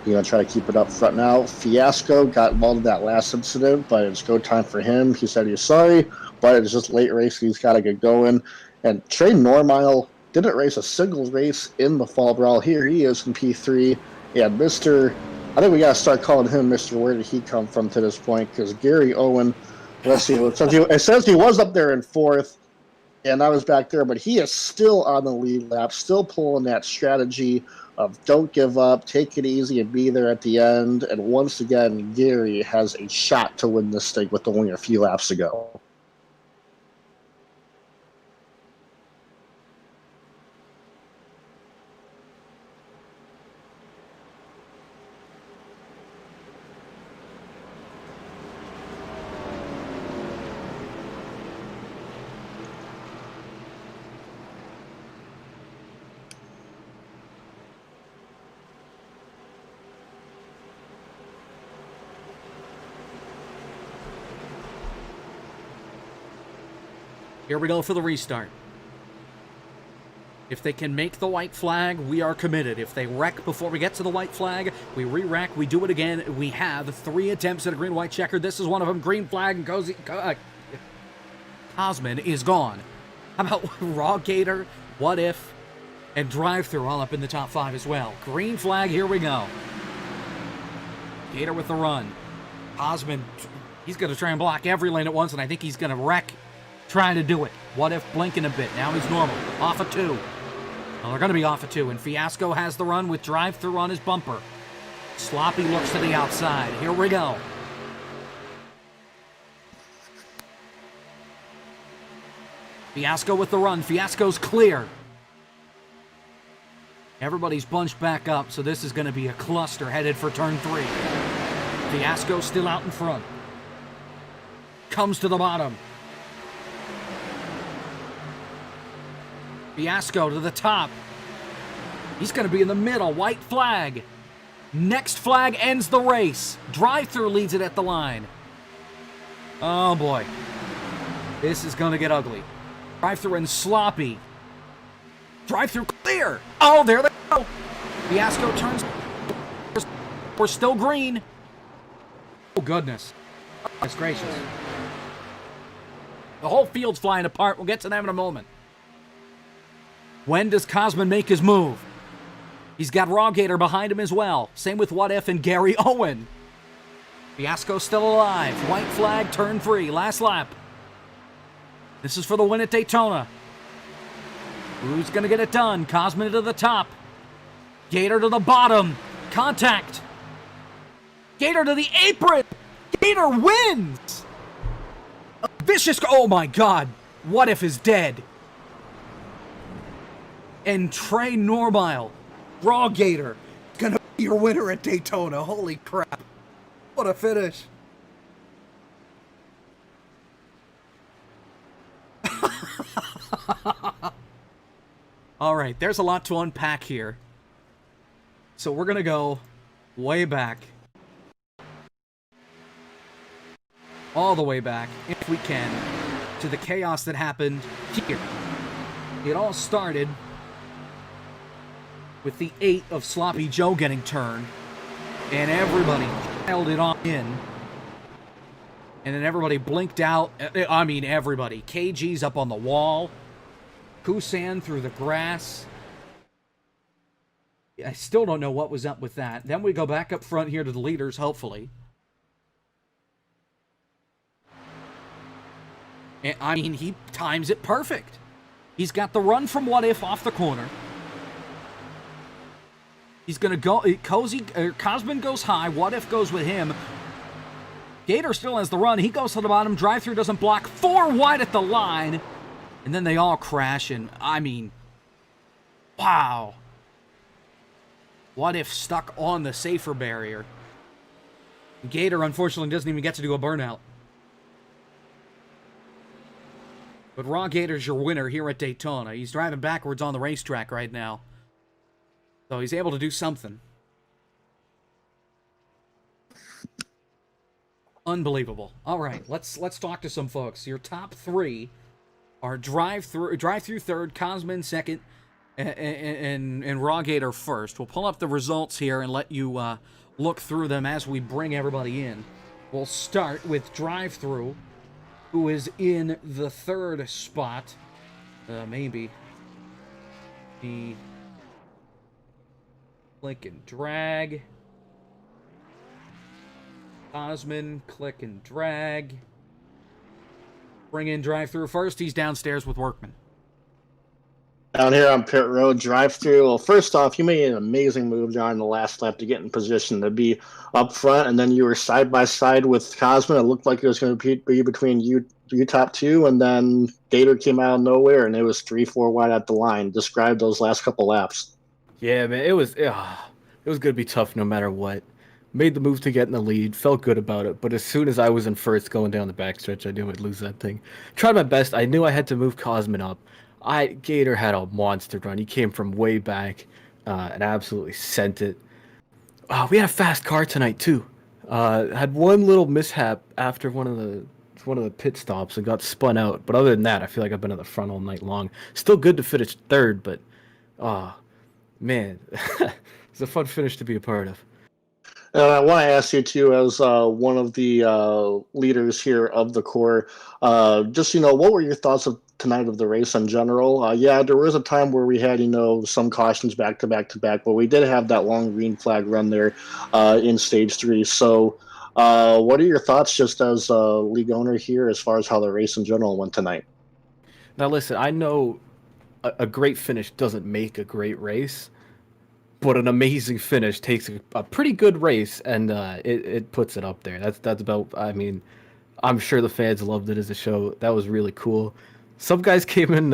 You're going to try to keep it up front now. Fiasco got involved in that last incident, but it's go time for him. He said he's sorry, but it's just late race. He's got to get going. And Trey Normile didn't race a single race in the fall brawl. Here he is in P3. And Mr. I think we got to start calling him Mr. Where did he come from to this point? Because Gary Owen, let's see, it says he was up there in 4th, and I was back there, but he is still on the lead lap, still pulling that strategy of don't give up, take it easy, and be there at the end. And once again, Gary has a shot to win this thing with only a few laps to go. Here we go for the restart. If they can make the white flag, we are committed. If they wreck before we get to the white flag, we re-wreck, we do it again. We have 3 attempts at a green-white checker. This is one of them. Green flag, and Cosman is gone. How about Raw Gator, What If, and Drive Through all up in the top 5 as well. Green flag, here we go. Gator with the run. Cosman, he's going to try and block every lane at once, and I think he's going to wreck trying to do it. What If blinking a bit. Now he's normal. Off of 2. Well, they're going to be off of 2. And Fiasco has the run with Drive Through on his bumper. Sloppy looks to the outside. Here we go. Fiasco with the run. Fiasco's clear. Everybody's bunched back up, so this is going to be a cluster headed for turn 3. Fiasco still out in front. Comes to the bottom. Fiasco to the top. He's going to be in the middle. White flag. Next flag ends the race. Drive Through leads it at the line. Oh boy. This is going to get ugly. Drive Through and Sloppy. Drive Through clear. Oh, there they go. Fiasco turns. We're still green. Oh, goodness. Goodness gracious. The whole field's flying apart. We'll get to them in a moment. When does Cosman make his move? He's got Raw Gator behind him as well. Same with What If and Gary Owen. Fiasco still alive. White flag, turn 3, last lap. This is for the win at Daytona. Who's going to get it done? Cosman to the top. Gator to the bottom. Contact. Gator to the apron. Gator wins. A vicious. Oh my God. What if is dead? And Trey Norbile, Raw Gator, gonna be your winner at Daytona. Holy crap. What a finish. All right, there's a lot to unpack here. So we're gonna go way back. All the way back, if we can, to the chaos that happened here. It all started with the 8 of Sloppy Joe getting turned, and everybody held it on in. And then everybody blinked out. I mean, everybody. KG's up on the wall. Kusan through the grass. I still don't know what was up with that. Then we go back up front here to the leaders, hopefully. And, I mean, he times it perfect. He's got the run from What If off the corner. He's going to go... Cosman goes high. What If goes with him. Gator still has the run. He goes to the bottom. Drive-through doesn't block. 4 wide at the line. And then they all crash. And, I mean... Wow. What If stuck on the safer barrier. Gator, unfortunately, doesn't even get to do a burnout. But Raw Gator's your winner here at Daytona. He's driving backwards on the racetrack right now. So he's able to do something. Unbelievable. All right, let's talk to some folks. Your top 3 are drive through third, Cosman second, and Raw Gator first. We'll pull up the results here and let you look through them as we bring everybody in. We'll start with drive through, who is in the 3rd spot. Maybe. The click and drag. Cosman, click and drag. Bring in drive-through first. He's downstairs with Workman. Down here on pit road, drive-through. Well, first off, you made an amazing move during the last lap to get in position to be up front, and then you were side by side with Cosman. It looked like it was going to be between you top 2, and then Gator came out of nowhere, and it was 3-4 wide at the line. Describe those last couple laps. Yeah, man, it was going to be tough no matter what. Made the move to get in the lead, felt good about it, but as soon as I was in first going down the backstretch, I knew I'd lose that thing. Tried my best. I knew I had to move Cosman up. Gator had a monster run. He came from way back and absolutely sent it. We had a fast car tonight too. Had one little mishap after one of the pit stops and got spun out. But other than that, I feel like I've been at the front all night long. Still good to finish 3rd, but man, it's a fun finish to be a part of. And I want to ask you too, as one of the leaders here of the core, just what were your thoughts of tonight of the race in general? Yeah, there was a time where we had some cautions back to back, but we did have that long green flag run there in stage 3. So, what are your thoughts just as a league owner here as far as how the race in general went tonight? Now, listen, I know a great finish doesn't make a great race. But an amazing finish takes a pretty good race, and it puts it up there. That's about. I mean, I'm sure the fans loved it as a show. That was really cool. Some guys came in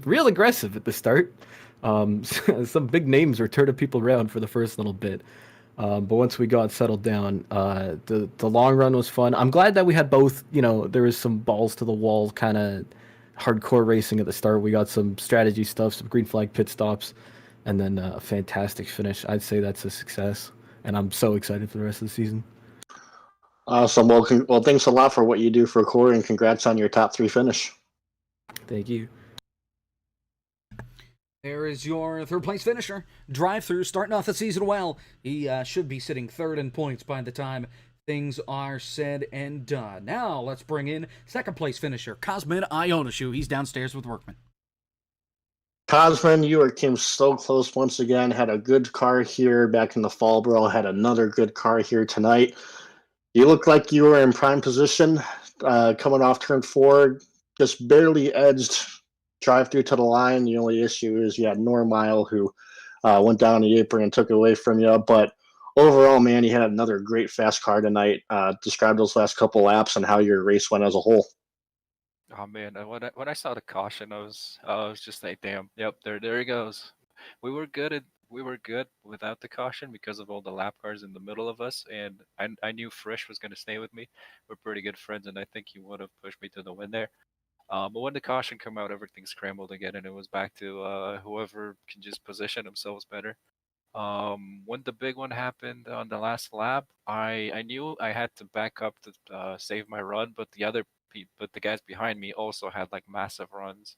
real aggressive at the start. Some big names were turning people around for the first little bit. But once we got settled down, the long run was fun. I'm glad that we had both. There was some balls to the wall kind of hardcore racing at the start. We got some strategy stuff, some green flag pit stops. And then a fantastic finish. I'd say that's a success, and I'm so excited for the rest of the season. Awesome. Well, thanks a lot for what you do for Corey, and congrats on your top 3 finish. Thank you. There is your 3rd place finisher. Drive-through, starting off the season well. He should be sitting 3rd in points by the time things are said and done. Now, let's bring in 2nd place finisher, Cosman Ionishu. He's downstairs with Workman. Cosman, you came so close once again. Had a good car here back in the fall, bro. Had another good car here tonight. You looked like you were in prime position, coming off turn 4, just barely edged drive through to the line. The only issue is you had Normile who went down the apron and took it away from you. But overall, man, you had another great fast car tonight. Describe those last couple laps and how your race went as a whole. Oh man, when I saw the caution, I was just like, damn, yep, there he goes. We were good without the caution because of all the lap cars in the middle of us, and I knew Frisch was gonna stay with me. We're pretty good friends, and I think he would have pushed me to the win there. But when the caution came out, everything scrambled again, and it was back to whoever can just position themselves better. When the big one happened on the last lap, I knew I had to back up to save my run, but but the guys behind me also had like massive runs,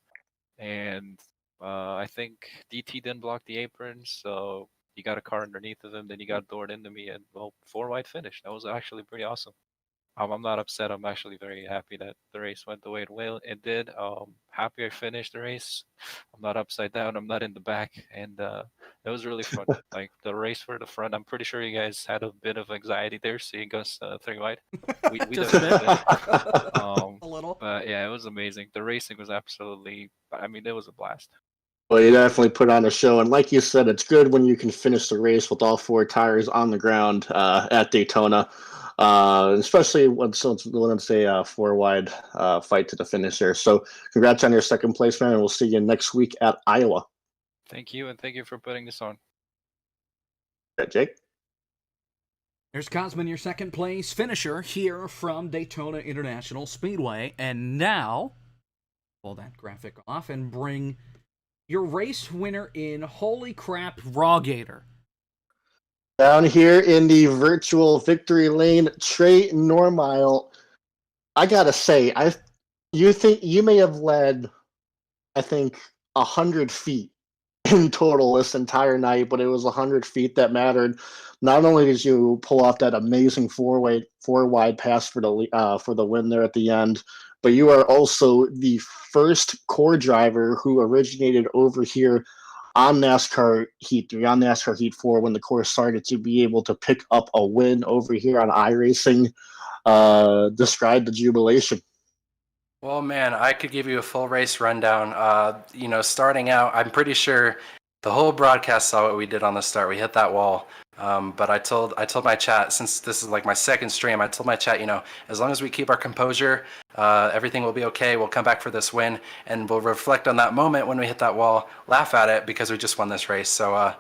and I think DT didn't block the apron, so he got a car underneath of him. Then he got doored into me, and well, 4 wide finish. That was actually pretty awesome. I'm not upset. I'm actually very happy that the race went the way it did. Happy I finished the race. I'm not upside down. I'm not in the back, and it was really fun. Like the race for the front. I'm pretty sure you guys had a bit of anxiety there, seeing us 3 wide. We Just a definitely bit. did. A little. But yeah, it was amazing. The racing was absolutely. I mean, it was a blast. Well, you definitely put on a show, and like you said, it's good when you can finish the race with all 4 tires on the ground at Daytona, especially when it's a 4 wide fight to the finish there. So, congrats on your second place, man, and we'll see you next week at Iowa. Thank you, and thank you for putting this on. Yeah, Jake. There's Cosman, your second place finisher here from Daytona International Speedway, and now pull that graphic off and bring your race winner in. Holy crap, Rawgator. Down here in the virtual victory lane, Trey Normile. I gotta say, you think you may have led, I think, 100 feet in total this entire night, but it was 100 feet that mattered. Not only did you pull off that amazing 4 wide pass for the win there at the end, but you are also the first core driver who originated over here on NASCAR Heat 3, on NASCAR Heat 4, when the course started, to be able to pick up a win over here on iRacing. Describe the jubilation. Well, man, I could give you a full race rundown. Starting out, I'm pretty sure the whole broadcast saw what we did on the start. We hit that wall. But I told my chat, since this is like my second stream, I told my chat, as long as we keep our composure, everything will be okay. We'll come back for this win, and we'll reflect on that moment when we hit that wall, laugh at it, because we just won this race. So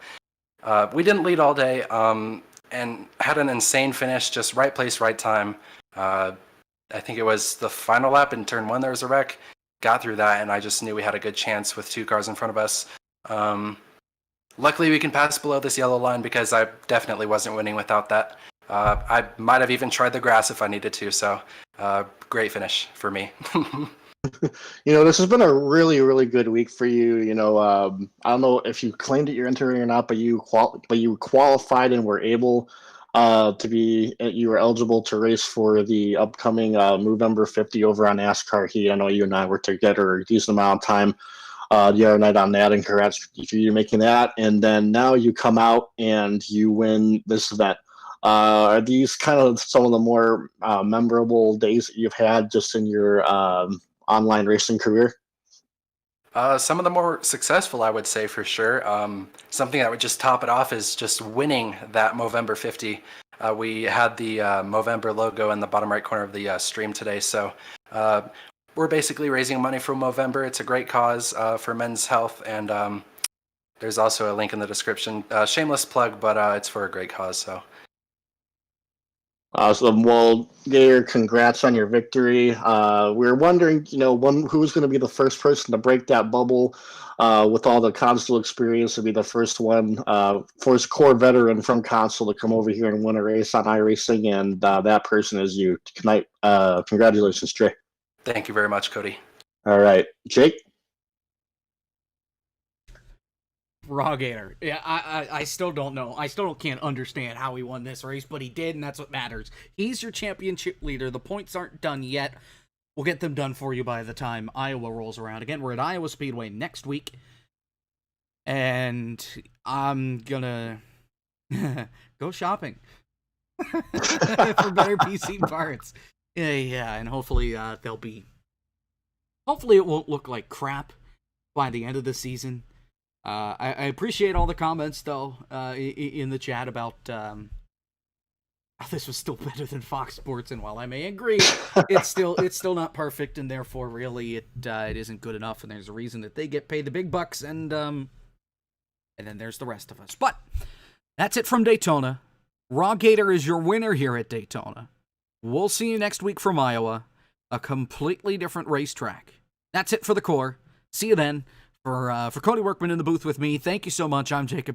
we didn't lead all day, and had an insane finish, just right place, right time. I think it was the final lap in turn 1, there was a wreck. Got through that, and I just knew we had a good chance with 2 cars in front of us. Luckily, we can pass below this yellow line because I definitely wasn't winning without that. I might have even tried the grass if I needed to, so great finish for me. This has been a really, really good week for you. I don't know if you claimed that you're entering or not, but you qualified and were able you were eligible to race for the upcoming Movember 50 over on NASCAR Heat. I know you and I were together a decent amount of time the other night on that, and congrats for you making that. And then now you come out and you win this event. Are these kind of some of the more memorable days that you've had just in your online racing career? Some of the more successful, I would say, for sure. Something that would just top it off is just winning that Movember 50. We had the Movember logo in the bottom right corner of the stream today, so we're basically raising money for Movember. It's a great cause for men's health, and there's also a link in the description. Shameless plug, but it's for a great cause, so. Awesome. Well, Gator, congrats on your victory. We were wondering, who's going to be the first person to break that bubble with all the console experience, to be the first core veteran from console to come over here and win a race on iRacing, and that person is you. Tonight, congratulations, Trey. Thank you very much, Cody. All right, Jake. Rawgator. Yeah, I still don't know. I still can't understand how he won this race, but he did, and that's what matters. He's your championship leader. The points aren't done yet. We'll get them done for you by the time Iowa rolls around. Again, we're at Iowa Speedway next week, and I'm gonna go shopping. for better PC parts. Yeah, and hopefully they'll be. Hopefully it won't look like crap by the end of the season. I appreciate all the comments though in the chat about this was still better than Fox Sports, and while I may agree, it's still not perfect, and therefore really it isn't good enough. And there's a reason that they get paid the big bucks, and then there's the rest of us. But that's it from Daytona. Raw Gator is your winner here at Daytona. We'll see you next week from Iowa, a completely different racetrack. That's it for the core. See you then. For Cody Workman in the booth with me, thank you so much. I'm Jacob